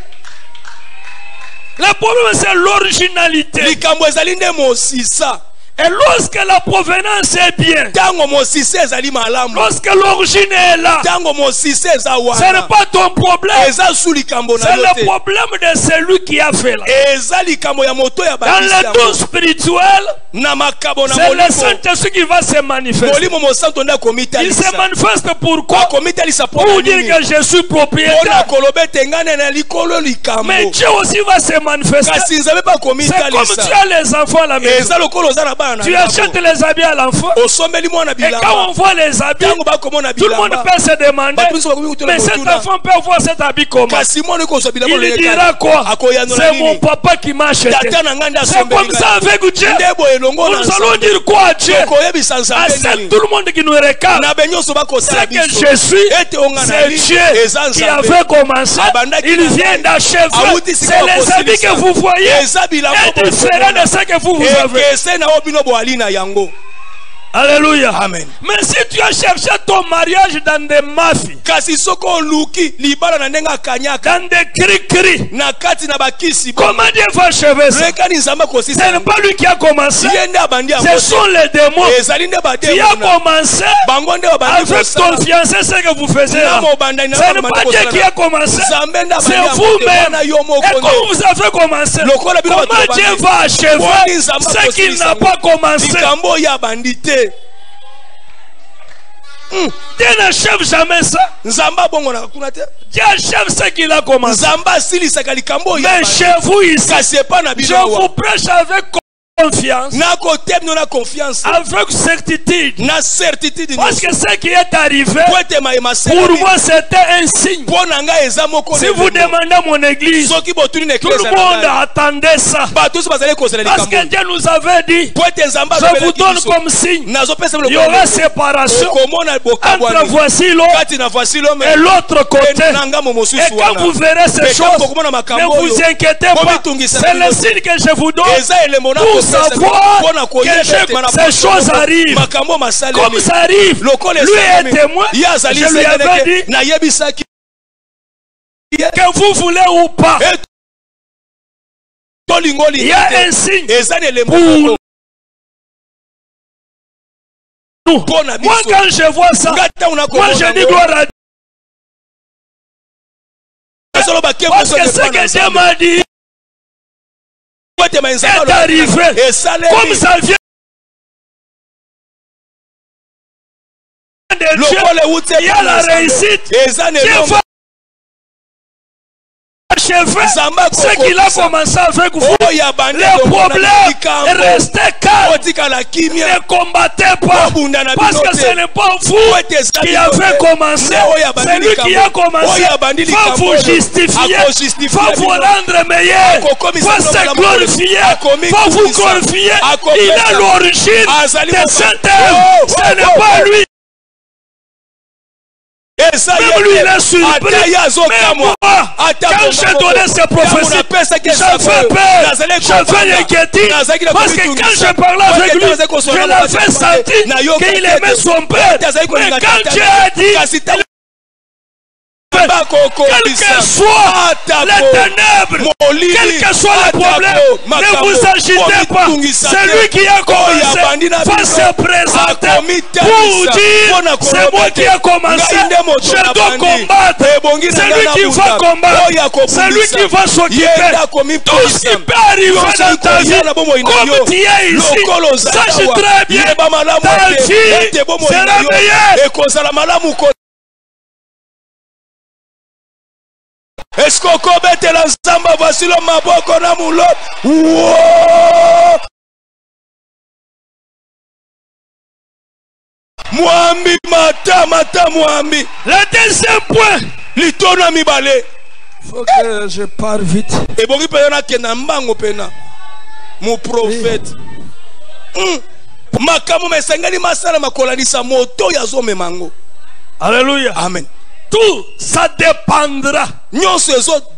Le problème c'est l'originalité. Likambo ezali nde mosisa, Et lorsque la provenance est bien, ntango mosisa ezali malamu, lorsque l'origine est là, ntango mosisa eza ce n'est wana, pas ton problème, eza su likambo na c'est yo le te, problème de celui qui a fait là. eza likambo ya moto ya Dans bandisi le yango. don spirituel, Na makabo na c'est le molimo, Saint-Esprit qui va se manifester. molimo mosanto nde Il se akomitalisa, manifeste pourquoi? akomitalisa mpo Pour na dire nini, que je suis mpona propriétaire. koloba ete ngai nde na likolo Mais likambo, Dieu aussi va se manifester. kasi nzambe mpe C'est comme tu akomitalisa, as les enfants à la maison. eza lokolo oza na bana Tu na achètes bango, les habits à l'enfant. osombeli mwana Et quand bilamba, on voit les habits, ntango bakomona tout le monde bilamba, peut se demander, bato biso bakomi kotuna mais cet motuna, enfant peut voir cet habit comment? kasi mwana okozwa bilamba Il olenge dira kaka, quoi? akoyanola C'est mon nini, papa qui m'a acheté. tata na ngai nde C'est comme asombeli ça ngai, avec Dieu. nde boye elongo na Nous allons nzambe, dire quoi à Dieu? koyebisa À nzambe c'est nini, tout le monde qui nous regarde. na be nyonso bakosala C'est que biso, je suis, ete onga na c'est li, Dieu eza qui nzambe, avait commencé. Abandaki Il na vient ngai, d'achever. awuti C'est sika les habits bakosilisa, que vous voyez eza bilamba est différent de ce que vous avez. ekese na oyo bino boali na yango. Alléluia. Amen. Mais si tu as cherché ton mariage dans des mafies, kasi soki oluki libala na ndenge akanyaka dans des cris-cris, na kati na bakisi, comment Dieu va achever ça? lekani nzambe Ce akosisa n'est pas lui qui a commencé. ye nde abandi yango Ce sont les démons. te. ezali nde Tu as bademona commencé bango nde babandi avec ton kosala fiancé, ce que vous faisiez là. na mobandani na Ce n'est babandi pas Dieu qui kosala a commencé. nzambe nde abandi C'est yango te, vous-même. wana yo moko Et comme nde vous avez commencé, lokola bino bato comment Dieu babandi, va achever wani nzambe ce qu'il akosilisa n'a yango. pas commencé? likambo oyo abandi te. Dieu n'achève jamais ça. nzambe abongonaka kuna te, Dieu achève ce qu'il a commencé. nzambe asilisaka likambo oyo Mais abandi. chez vous ici, kasi epa na je bino vous awa prêche avec confiance, nakotemino na confiance avec certitude. na certitude Parce que ce qui est arrivé, po ete mayema pour moi, c'était un signe. mpo na ngai eza moko Si na vous elongo. demandez à mon église, soki botuni na tout le eklesa monde na ngai, attendait ça. bato nyonso bazali kozela Parce que likambo Dieu nous avait dit, po ete nzambe je vous alobelaki donne biso, comme signe, nazopesa il y aura séparation okomona entre bokabwani voici l'autre kati na voici l'homme et l'autre côté. pe na ngambo Et mosusu quand wana vous verrez ces Mais quand choses, bokomona makambo ne vous oyo, inquiétez pas. bomitungisa C'est le bino. signe que je vous donne eza elembo na pour kopesa savoir mpona que koyeba ete mana ces choses arrivent. makambo Comme masalemi ça arrive, lokola lui est esalemi témoin. ye azali Je lui avais sengeneke dit nayebisaki que vous voulez ou pas, E tolingo il y a un signe eza na elembo pour moko nous. mpona Moi, biso quand je vois ça, nga ntango moi je dis gloire à Dieu. nazoloba ke Parce que ce que Dieu m'a dit ete est arrivé. esalemi Comme ça vient de Dieu, lokola euti il y a la réussite. eza na Dieu elongo va achever ce qu'il a commencé avec vous. Les problèmes restaient calmes. Ne combattez pas. Parce que ce n'est pas vous qui avez commencé. C'est lui qui a commencé. Il va vous justifier. Il va vous rendre meilleur. Il va se glorifier. Il va vous glorifier. Il est l'origine de cet homme. Ce n'est pas lui. Même lui, il est surpris. Mais moi, quand j'ai donné ces prophéties, j'avais peur, j'avais inquiétude. Parce que quand je parlais avec lui, je l'avais senti qu'il aimait son père. Mais quand Dieu a dit, quel que soit les ténèbres, quel que soit le problème, ne vous agitez pas. Celui qui a commencé va se présenter pour dire, c'est moi qui ai commencé, je dois combattre. C'est lui qui va combattre, c'est lui qui va s'occuper. Tout ce qui peut arriver dans ta vie, comme tu es ici, sache très bien, ta vie sera meilleure. Est-ce qu'on commet la zamba voici le maboko na mulo? Mwambi mata mwambi. Le deuxième point. Litona mibale. Faut que je pars vite. Et bon il peut y en a qui n'a mbango pena. Mon prophète. Makamu mesengani masala makolanisa moto ya zo memango. Alléluia. Amen. Tout ça dépendra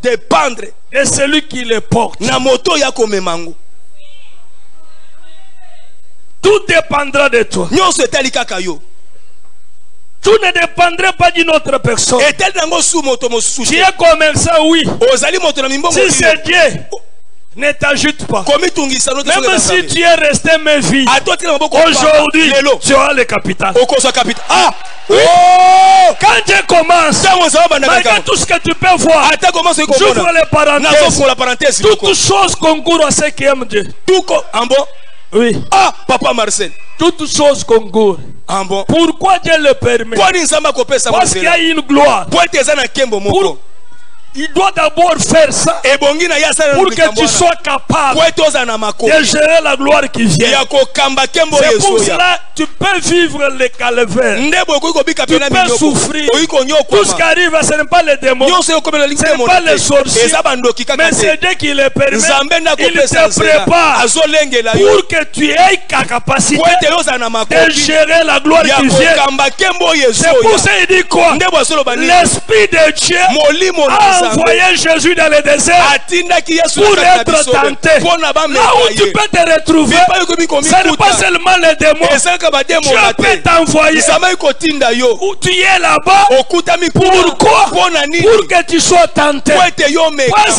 dépendre de celui qui le porte. Tout dépendra de toi. Tout ne dépendrait pas d'une autre personne. Tu es commerçant, oui. Si c'est Dieu, ne t'ajoute pas. Même si tu es resté ma vie, aujourd'hui, tu auras le capital. Ah! Oh! Quand Dieu commence, malgré tout ce que tu peux voir, j'ouvre les parenthèses. Toutes choses concourent à ceux qui aiment Dieu. Oui. Ah, Papa Marcel. Toutes choses concourent. Pourquoi Dieu le permet? Parce qu'il y a une gloire. Il doit d'abord faire ça pour que tu sois capable de gérer la gloire qui vient. C'est pour cela que tu peux vivre les calvaires. Tu peux souffrir. Tout ce qui arrive, ce n'est pas les démons, ce n'est pas les sorciers, mais c'est Dieu qui les permet. Il te prépare pour que tu aies la capacité de gérer la gloire qui vient. C'est pour ça qu'il dit quoi? L'Esprit de Dieu a envoyé Jésus dans le désert pour être tenté. Là où tu peux te retrouver, ce n'est pas seulement les démons. Dieu peut t'envoyer. Où tu es là-bas. Pourquoi? Pour que tu sois tenté. Parce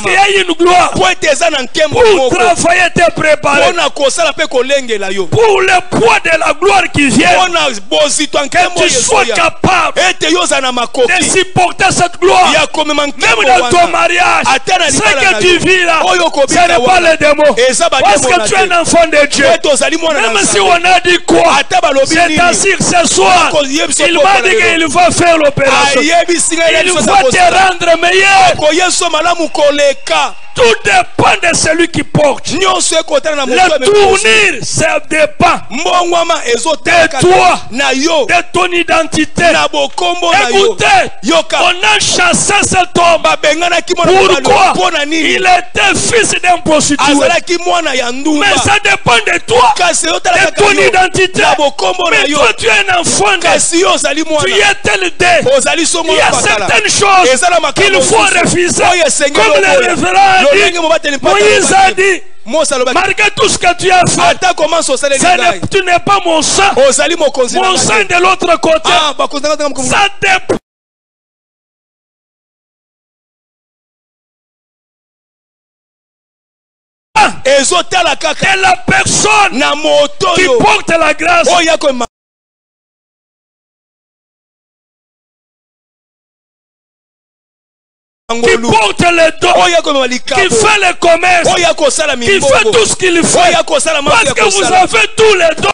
qu'il y a une gloire. Pour travailler, te préparer. Pour le poids de la gloire qui vient. Que tu sois capable de supporter cette gloire. Même dans ton mariage, ce que tu vis là, ce n'est pas les démons. Parce que tu es un enfant de Dieu. Même si on a dit quoi, c'est t'assure ce soir, il m'a dit qu'il va faire l'opération. Il va te rendre meilleur. Tout dépend de celui qui porte. Le tournir, ça dépend de toi, de ton identité. Écoutez, on a chassé cet homme. Pourquoi? Il était fils d'un prostitué. Mais ça dépend de toi, de ton identité. Mais toi, tu es un enfant de Dieu. Tu es tel dé. Il y a certaines choses qu'il faut refuser. Comme le révérend Moïse a dit, malgré tout ce que tu as fait, tu n'es pas mon sang. Mon sang de l'autre côté. Ça dépend. Et la personne qui porte la grâce qui porte les dons, qui fait le commerce, qui fait tout ce qu'il fait, parce que vous avez tous les dons.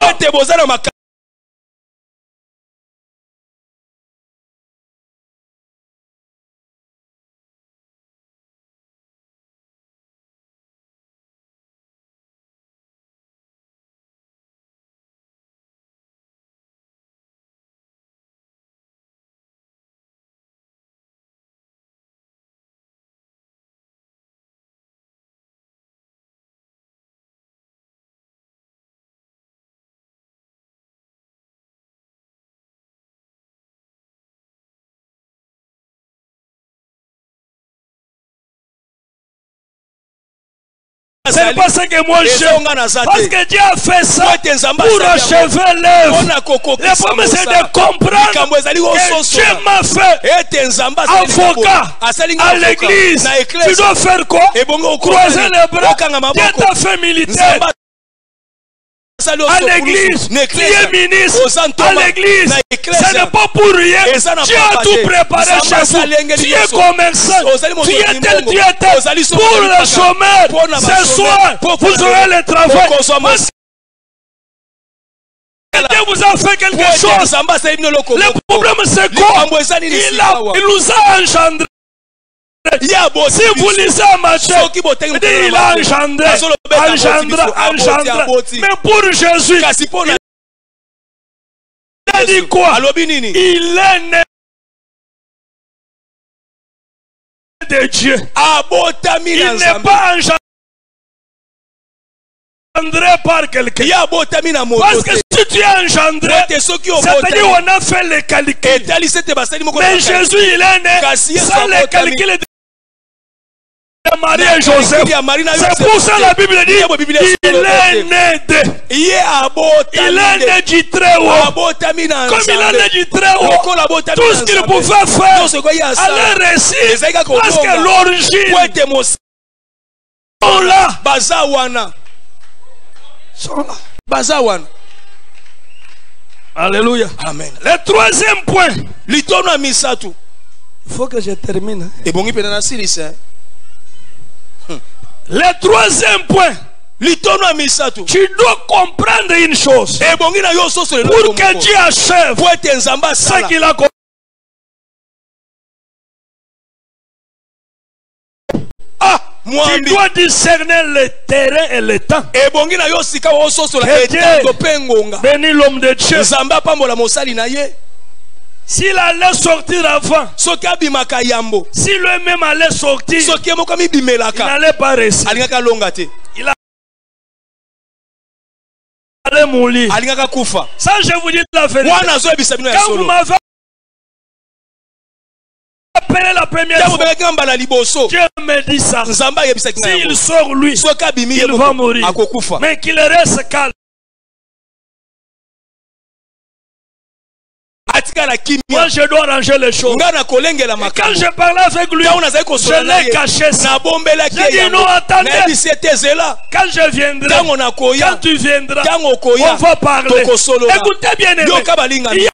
Ce n'est pas ce que moi j'aime. Parce que Dieu a fait ça pour achever l'œuvre. Le problème c'est de comprendre que Dieu m'a fait avocat à l'église. Tu dois faire quoi? Croiser les bras. Dieu t'a fait militaire. À l'église, tu es ministre. À l'église, ce n'est pas pour rien. Tu as tout préparé chez vous. Tu es commerçant. Tu es tel. Pour le chômeur, ce soir, vous aurez le travail. Dieu vous a fait quelque chose. Le problème c'est quoi? Il nous a engendrés. Si vous lisez un matin, il a engendré. Mais pour Jésus, il a dit quoi? Il est né de Dieu. Il n'est pas engendré par quelqu'un. Parce que si tu es engendré, c'est-à-dire qu'on a fait les calculs. Mais Jésus, il est né sans les calculs de Marie et Joseph. C'est pour ça la Bible dit il est né de. Il est né du très haut. Comme il est né du très haut, tout ce qu'il pouvait faire à leur récit, parce que l'origine sont là. Alléluia. Amen. Le troisième point. Il faut que je termine. Le troisième point. Tu dois comprendre une chose. Pour que Dieu achève ce qu'il a compris. Tu dois discerner le terrain et le temps. Que Dieu bénit l'homme de Dieu. S'il allait sortir avant, si lui-même allait sortir, il n'allait pas rester. Il allait mourir. Ça, je vous dis la vérité. Quand vous m'avez appelé la première fois, Dieu me dit ça. S'il sort lui, il va mourir. Mais qu'il reste calme. Moi je dois arranger les choses. Et quand je parlais avec lui, je l'ai caché ça. J'ai dit non, attendez. Quand je viendrai, quand tu viendras, on va parler. Écoutez bien aimé. Il y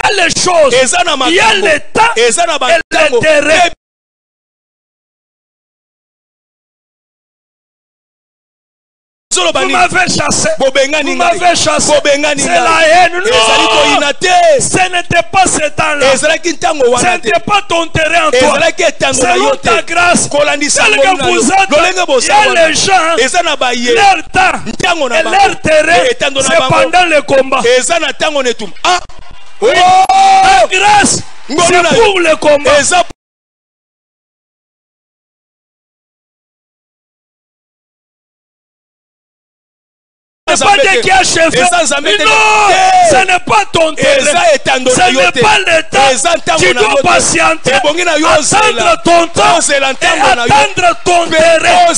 a les choses, il y a le temps et le terrain. Vous m'avez chassé. Vous m'avez chassé. C'est la haine. Non. Ce n'était pas ce temps-là. Ce n'était pas ton terrain en toi. Selon ta grâce. Tel que vous êtes. Il y a les gens. Leur temps et leur terrain. C'est pendant le combat. La grâce. C'est pour le combat. Ce n'est pas Dieu qui a achevé. Non, ce n'est pas ton terrain. Ce n'est pas le temps. Tu dois patienter. Attendre ton temps et attendre ton terrain.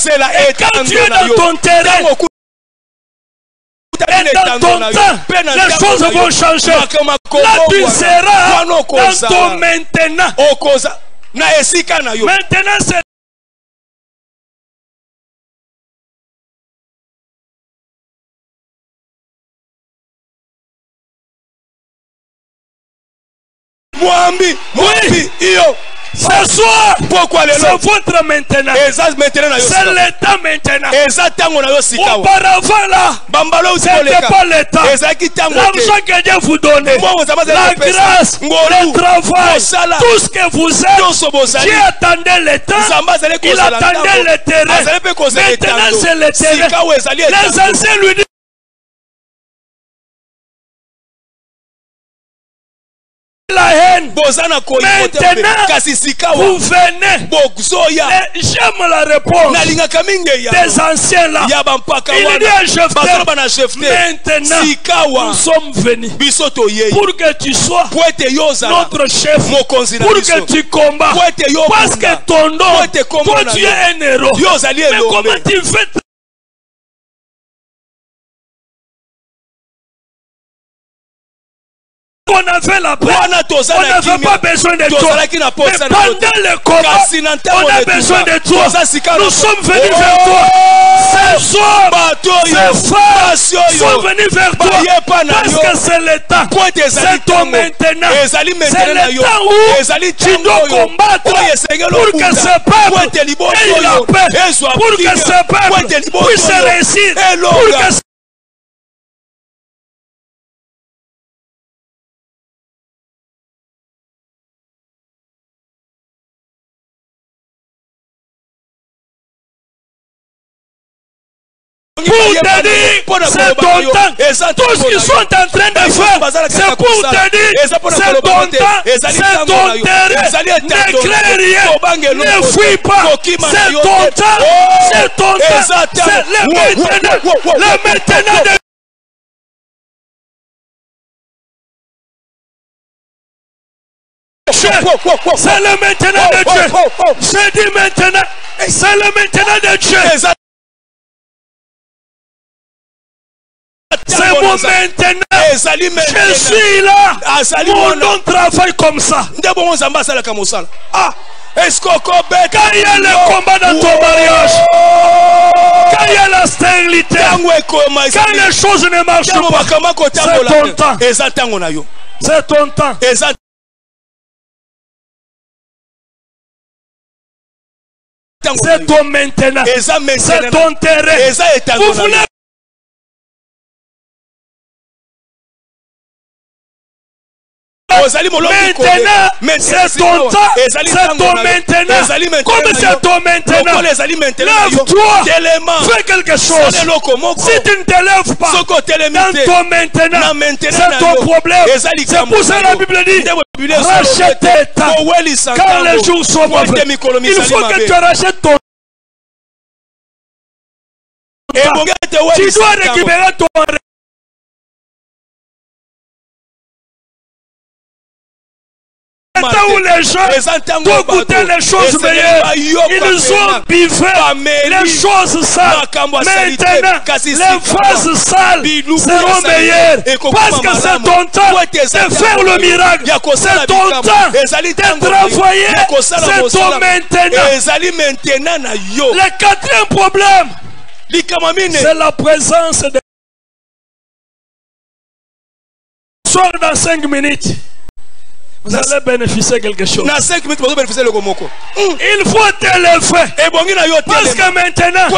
Et quand tu es dans ton terrain et dans ton temps, les choses vont changer. Là tu seras dans ton maintenant. Maintenant c'est ce soir, c'est votre maintenant. C'est le temps maintenant. Auparavant là, c'était pas le temps. L'argent que Dieu vous donne, la grâce, le travail, tout ce que vous êtes, Dieu attendait le temps, il attendait le terrain. Maintenant c'est le terrain. Les anciens lui disent la haine. Bozana ko Maintenant, kasi sikawa. vous venez. Bokzoya. J'aime la réponse Nalingaka mingi ya. des anciens là. Ya bampaka Il wana. dit à Jephthé, Bana Jephthé. maintenant, Sikawa. nous sommes venus Bisoto yeye. pour que tu sois Poete yozala. notre chef, Mokonzi na pour biso. que tu combats. Poete yo. Parce que ton nom, Poete kombo toi na tu yo. es un héros. Yozali Mais elombe. comment tu fais on avait la paix, Wana on tozala n'avait kimia. pas besoin de toi. Tozalaki na Mais posa na pendant yote. le combat, Kasi na ntango on a letuka. besoin de toi. Toza sika na Nous so. sommes venus Oh! vers toi. Ces hommes, Bato yo. ces femmes Basi oyo. sont venus vers toi. Bayepa na Parce yo. que c'est le temps. Poete ezali C'est ton ntango. maintenant. Ezali C'est maintenant na le yo. temps où Ezali tu ntango dois oyo. combattre Oyo esengeli pour que okunda. ce peuple Poete liboso ait la oyo. paix. Ezwa Pour que butinga. ce peuple Poete liboso puisse oyo. réussir. Elonga. Pour que pour te dire, c'est ton temps. Tout ce qu'ils sont en train de faire, c'est pour te dire, c'est ton temps, c'est ton terrain. Ne crains rien, ne fuis pas. C'est ton temps, c'est ton temps. C'est le maintenant de c'est le maintenant de Dieu. Je dis maintenant, c'est le maintenant de Dieu. C'est mon maintenant. Je suis là. Mon nom travaille comme ça. Ah, est-ce qu'on quand il y a le combat dans ton mariage, quand il y a la stérilité, quand les choses ne marchent pas, c'est ton temps. C'est ton temps. C'est ton maintenant. C'est ton terrain. Vous voulez maintenant, c'est ton temps, c'est ton maintenant. Comme c'est ton maintenant, lève-toi, fais quelque chose. Si tu ne te lèves pas dans ton maintenant, c'est ton problème. C'est pour ça que la Bible dit, rachète tes temps quand les jours sont mauvais. Il faut que tu rachètes ton temps. Tu dois récupérer ton où les gens doivent goûter les choses meilleures. Ils ont bivé les choses sales. Maintenant, les phases sales seront meilleures. Parce que c'est ton temps de faire le miracle. C'est ton temps de travailler. C'est ton maintenant. Le quatrième problème, c'est la présence de soir dans 5 minutes. Vous allez bénéficier de quelque chose. Na 5 minutes, vous bénéficier le gomoko. Il faut t'élever. Parce que maintenant,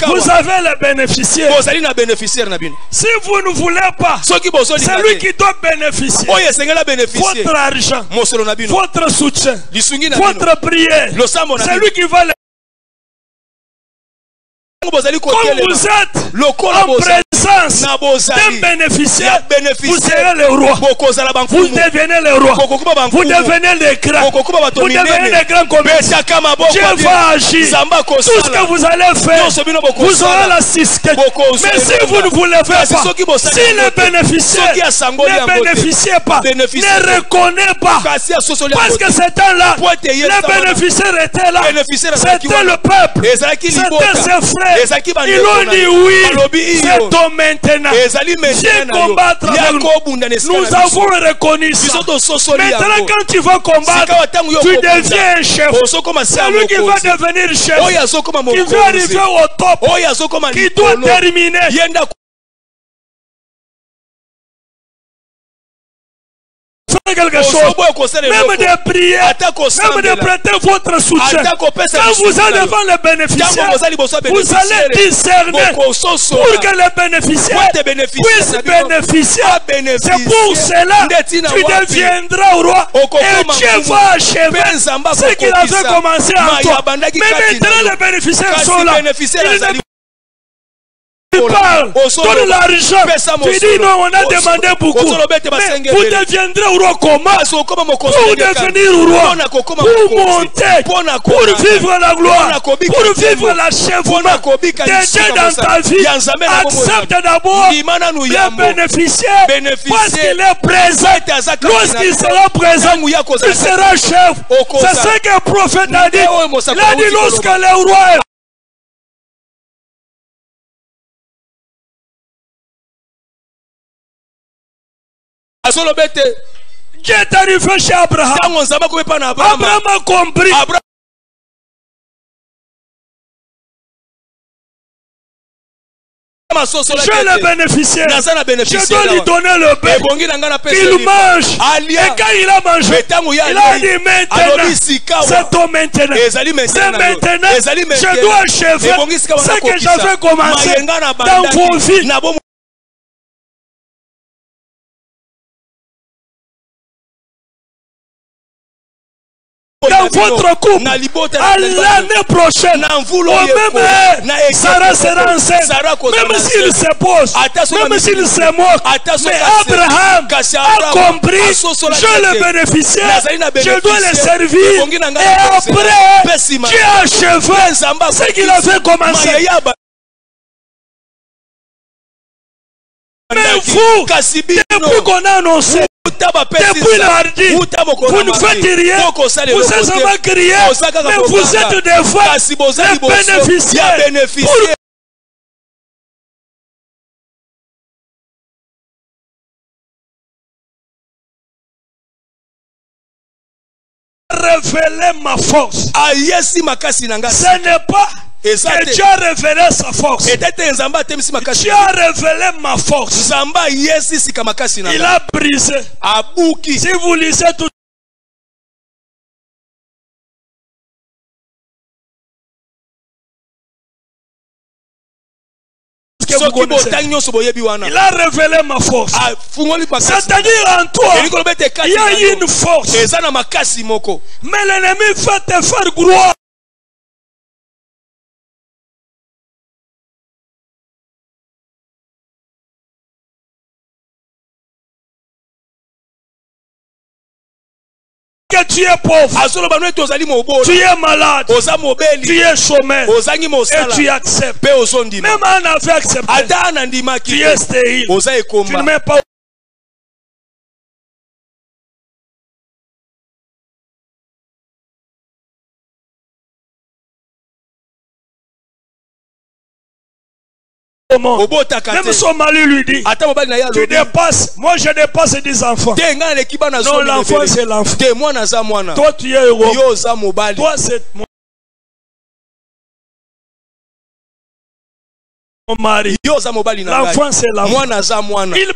vous avez les bénéficiaires. Si vous ne voulez pas, c'est lui qui doit bénéficier. Votre argent, votre soutien, votre prière, c'est lui qui va les... Comme vous êtes en présence d'un bénéficiaire, vous serez le roi. Vous devenez le roi. Vous devenez le grand. Vous devenez le grand commis. Dieu va agir. Tout ce que vous allez faire, vous aurez la cisquette. Mais si vous ne voulez pas, si le bénéficiaire ne bénéficie pas, ne reconnaît pas, parce que ce temps-là, le bénéficiaire était là. C'était le peuple. C'était ses frères. Ils ont dit oui, c'est ton maintenant. Viens combattre avec nous. Nous avons reconnu ça. Maintenant, quand tu vas combattre, tu deviens un chef. C'est lui qui va devenir chef. Qui va arriver au top. Qui doit terminer. Quelque chose, même de prier, même de prêter votre soutien. Quand vous allez devant les bénéficiaires, vous allez discerner pour que les bénéficiaires puissent bénéficier. C'est pour cela que tu deviendras roi et Dieu va achever ce qu'il avait commencé en toi. Mais maintenant les bénéficiaires sont là. parles, donne l'argent. Tu dis non, on a demandé beaucoup. Mais vous deviendrez roi comment? Pour devenir roi, pour monter, pour vivre la gloire, pour vivre l'achèvement d'aider dans ta vie. Accepte d'abord le bénéficiaire parce qu'il est présent. Lorsqu'il sera présent, il sera chef. C'est ce que le prophète a dit. Il a dit lorsque le roi est Dieu est arrivé chez Abraham. Abraham a compris. Je le bénéficiaire. Je dois lui donner le pain. Il mange. Et quand il a mangé, il a dit maintenant, c'est ton maintenant. C'est maintenant, je dois achever ce que j'avais commencé dans vos vies. Dans votre couple, à l'année prochaine, au même heure, Sarah sera enceinte, même s'il se pose, même s'il se moque. Mais Abraham a compris, je le bénéficiaire, je dois le servir. Et après, Dieu a achevé ce qu'il avait commencé. Mais vous, depuis qu'on a annoncé, depuis le mardi, vous ne faites rien, vous êtes seulement crié, mais vous êtes des fois les bénéficiaires. Révéler ma force. Ce n'est pas que Dieu a révélé sa force. Dieu a révélé ma force. Il a brisé. Si vous lisez tout, il a révélé ma force. C'est-à-dire en toi, il y a une force. Mais l'ennemi va te faire gloire. Que tu es pauvre, tu es malade, tu es chômeur et tu acceptes. Même en avait accepté, tu es stérile, tu ne mets pas. Même son mari lui dit, tu dépasses, moi je dépasse 10 enfants. Non, l'enfant c'est l'enfant. Toi tu es heureux. Toi c'est mon mari. L'enfant c'est l'enfant. Il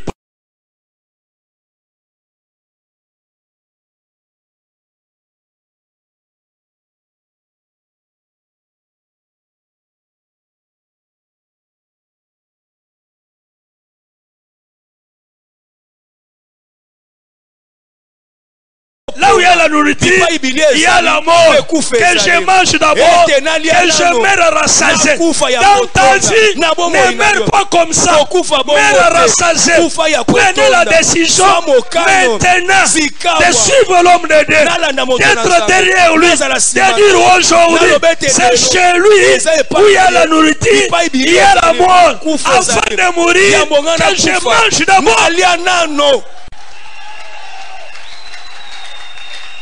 là où il y a la nourriture, il y a la mort. Que je mange d'abord, que je meurs rassasié. Dans ta vie, ne meurs pas comme ça. Meurs rassasié. Prenez la décision maintenant de suivre l'homme de Dieu, d'être derrière lui, de dire aujourd'hui, c'est chez lui où il y a la nourriture, il y a la mort. Afin de mourir, que je mange d'abord.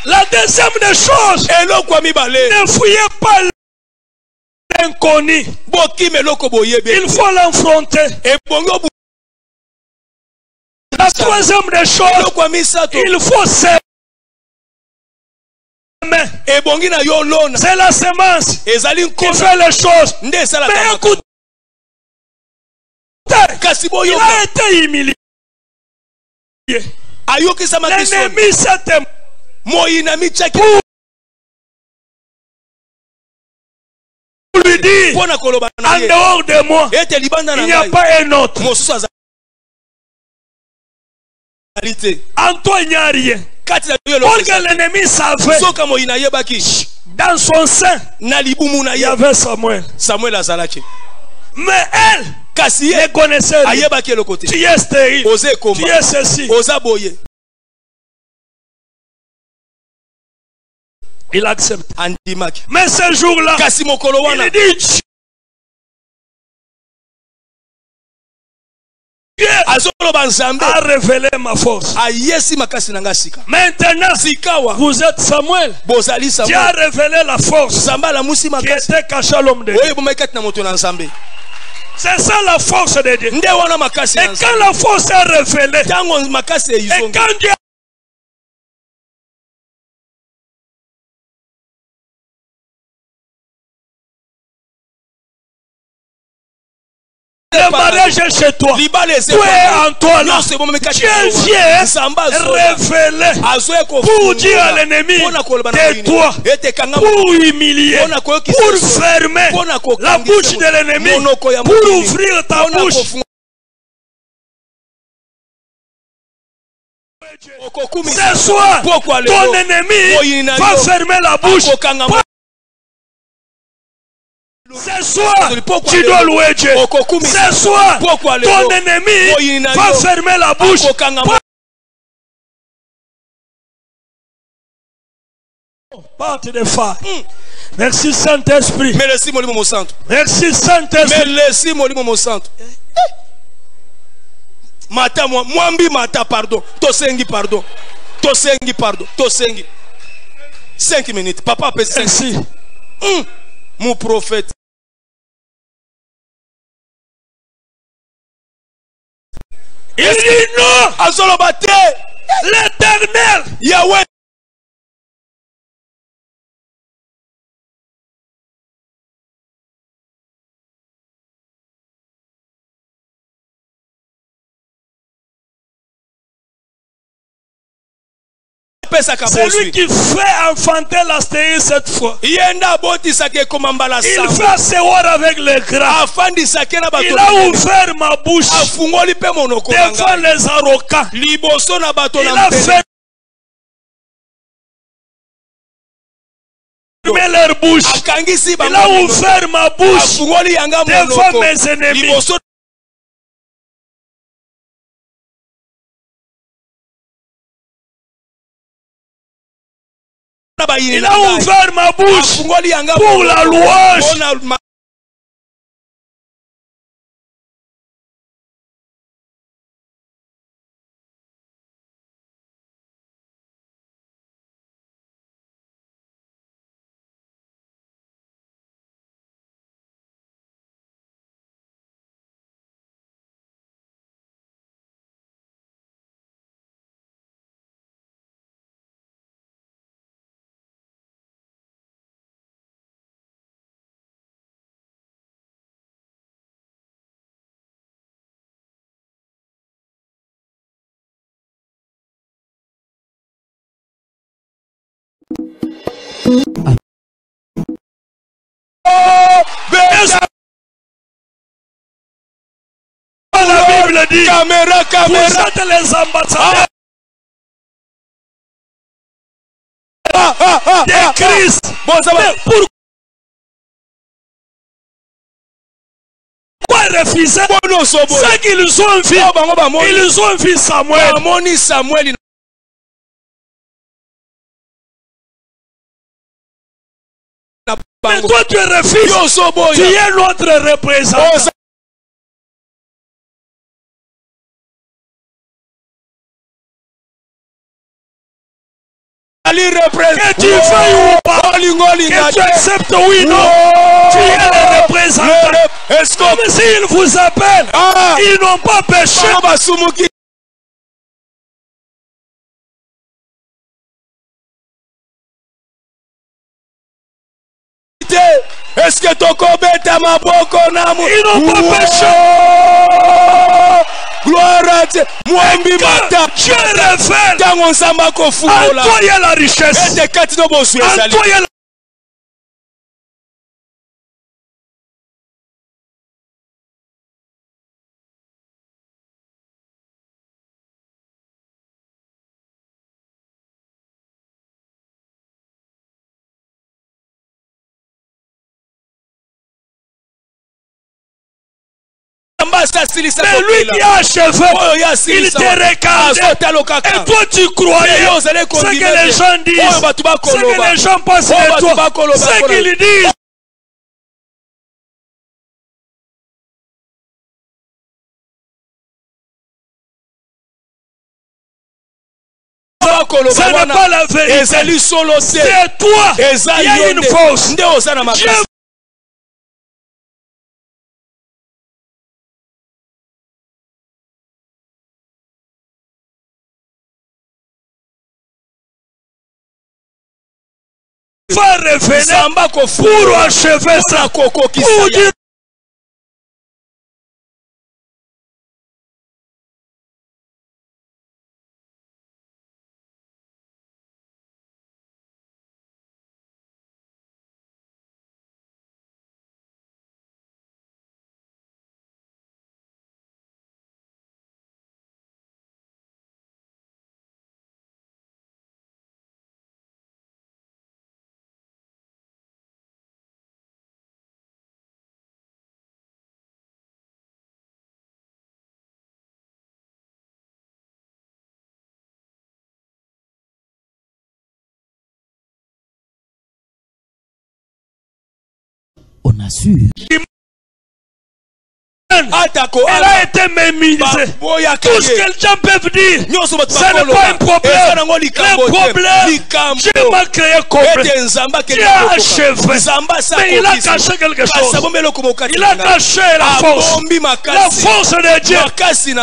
La deuxième des choses, ne fouillez pas l'inconnu. Il faut l'enfronter. La troisième des choses, il faut s'aimer. C'est la semence qui fait les choses. Mais écoutez, il a été humilié. L'ennemi s'est pour lui dire, en dehors de moi, il n'y a pas un autre. En toi, il n'y a rien. Pour que l'ennemi savait, dans son sein, il y avait Samuel. Mais elle, Kasi ne connaissait rien. ayeba qui est le côté. Tu es stérile. Osez comment. Tu es ceci. Osa boye. Il accepte. Andimak. Mais ce jour-là, Kasi mokolo wana. il dit Dieu a révélé ma force. Maintenant, vous êtes Samuel. Dieu a révélé la force qui était cachée à l'homme de Dieu. C'est ça la force de Dieu. Et quand la force est révélée, et quand Dieu le mariage est chez toi. Tu es en toi là. Dieu vient révéler pour dire à l'ennemi tais-toi, pour humilier, pour fermer la bouche de l'ennemi, pour ouvrir ta bouche. Ce soir, ton ennemi va fermer la bouche. Ce soir, tu dois louer Dieu. Ce soir, ton ennemi va fermer la bouche. Porte de phare. Merci Saint-Esprit. Merci Saint-Esprit. Merci Molimo Santo. Mata mwambi mata pardon. Tosengi pardon. Tosengi pardon. Tosengi. 5 minutes. Papa peut 5. Mon prophète. Il dit non. L'Éternel. Yahweh. Celui qui fait enfanter la stérile cette fois. Il fait asseoir avec les grands. Il a ouvert ma bouche devant les arrogants. Il a fait leur bouche. Il a ouvert ma bouche devant mes ennemis. Il a ouvert ma bouche pour la louange. La Bible dit, vous êtes les ambassadeurs de Christ. Pourquoi refuser ce qu'ils ont vu? Ils ont vu Samuel. Mais toi tu refuses. Tu es notre représentant. Que tu veuilles ou pas, que tu acceptes oui ou non, tu es le représentant. Comme s'ils vous appellent, ils n'ont pas péché. Est-ce que ton kobeta maboko namu? Ils n'ont pas péché. Gloire à Dieu. Mwambi mata. Dieu révèle. Tango nsamba kofuola. En toi il y a la richesse. Ete kati no bosu En ezali. toi il y a la Mais lui qui a achevé, il te regardait. Et toi tu croyais ce que les gens disent, ce que les gens pensent de toi, ce qu'ils disent. Ce n'est pas la vérité. C'est toi. Il y a une fausse. Dieu va revenir pour achever ça. Pour dire on assure. Elle a été mémisée. Tout ce que les gens peuvent dire, ça n'est pas un problème. Le problème, Dieu m'a créé complet. Dieu a achevé. Mais il a caché quelque chose. Il a caché la force. La force de Dieu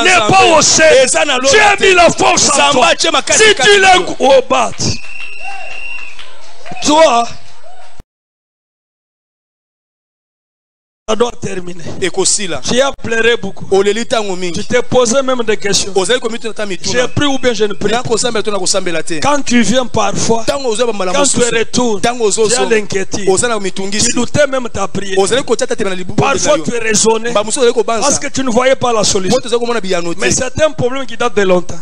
n'est pas au ciel. Dieu a mis la force en toi. Si tu l'as au bat, toi, ça doit terminer. Tu as pleuré beaucoup. Tu t'es posé même des questions. J'ai pris ou bien je ne prie. Quand tu viens parfois, quand tu retournes, tu as l'inquiétude. Tu doutais même ta prière. Parfois tu es raisonné parce que tu ne voyais pas la solution. Mais c'est un problème qui date de longtemps.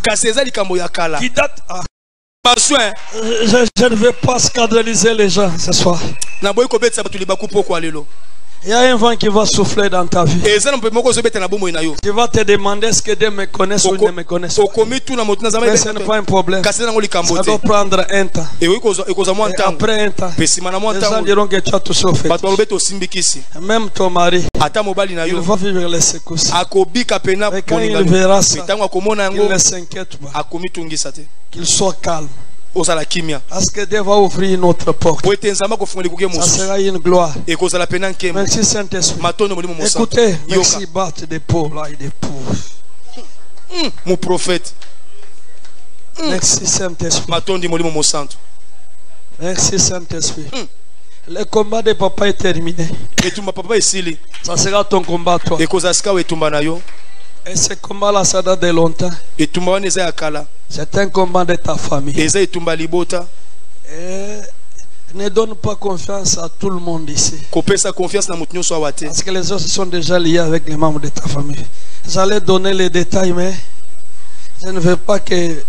Qui date. Je ne vais pas scandaliser les gens ce soir. Il y a un vent qui va souffler dans ta vie. Tu vas te demander ce que Dieu me connaisse ou ne me connaisse pas. Mais ce n'est pas un problème. Ça doit prendre un temps. Et après un temps, les gens diront que tu as tout souffert. Même ton mari, il va vivre les secousses. Et quand il verra ça, il ne s'inquiète pas. Qu'il soit calme. Parce que Dieu va ouvrir une autre porte. Ça sera une gloire. Merci Saint-Esprit. Écoutez, merci battre des pauvres là et des pauvres. Mon prophète. Merci Saint-Esprit. Merci Saint-Esprit. Le combat de papa est terminé. Ça sera ton combat toi. Et ce combat-là, ça date de longtemps. C'est un combat de ta famille. Et ne donne pas confiance à tout le monde ici. Parce que les autres sont déjà liés avec les membres de ta famille. J'allais donner les détails, mais je ne veux pas que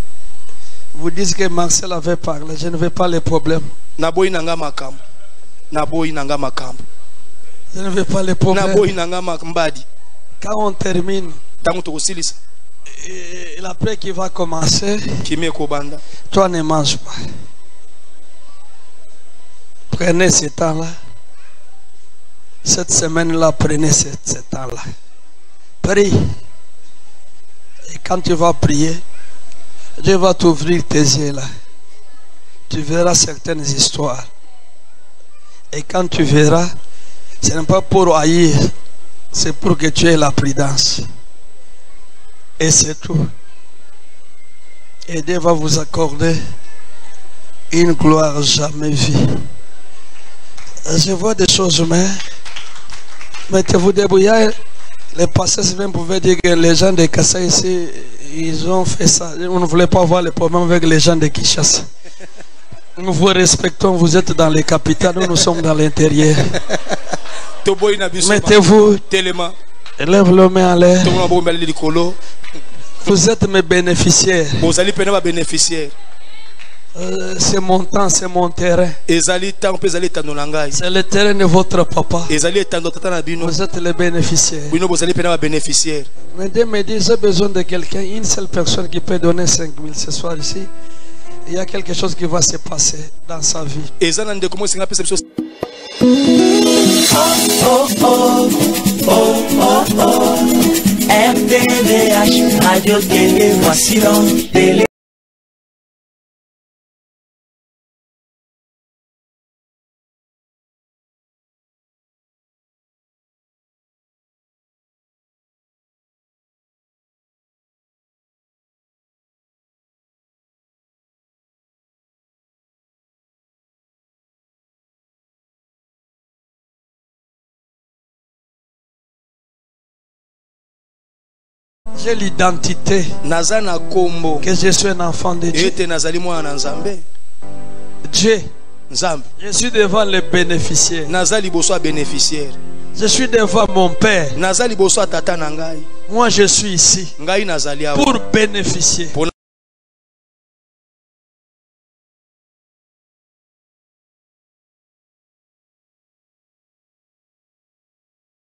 vous disiez que Marcel avait parlé. Je ne veux pas les problèmes. Je ne veux pas les problèmes. Quand on termine, et l'après qui va commencer, toi ne manges pas. Prenez ce temps-là. Cette semaine-là, prenez ce temps-là. Prie. Et quand tu vas prier, Dieu va t'ouvrir tes yeux là. Tu verras certaines histoires. Et quand tu verras, ce n'est pas pour haïr, c'est pour que tu aies la prudence. Et c'est tout. Et Dieu va vous accorder une gloire jamais vue. Je vois des choses, mais mettez-vous debout. Les pasteurs même pouvaient dire que les gens de Kassa ici, ils ont fait ça. On ne voulait pas avoir les problèmes avec les gens de Kinshasa. Nous vous respectons, vous êtes dans les capitales, nous sommes dans l'intérieur. Mettez-vous, lève le main en l'air. Vous êtes mes bénéficiaires. C'est mon temps, c'est mon terrain. C'est le terrain de votre papa. Vous êtes les bénéficiaires. Mais Dieu me dit, j'ai besoin de quelqu'un, une seule personne qui peut donner 5 000 ce soir ici. Il y a quelque chose qui va se passer dans sa vie. RTVH, Radio Télé, voici donc télé. J'ai l'identité que je suis un enfant de Dieu. Dieu. Je suis devant les bénéficiaires. Je suis devant mon Père. Moi je suis ici pour bénéficier.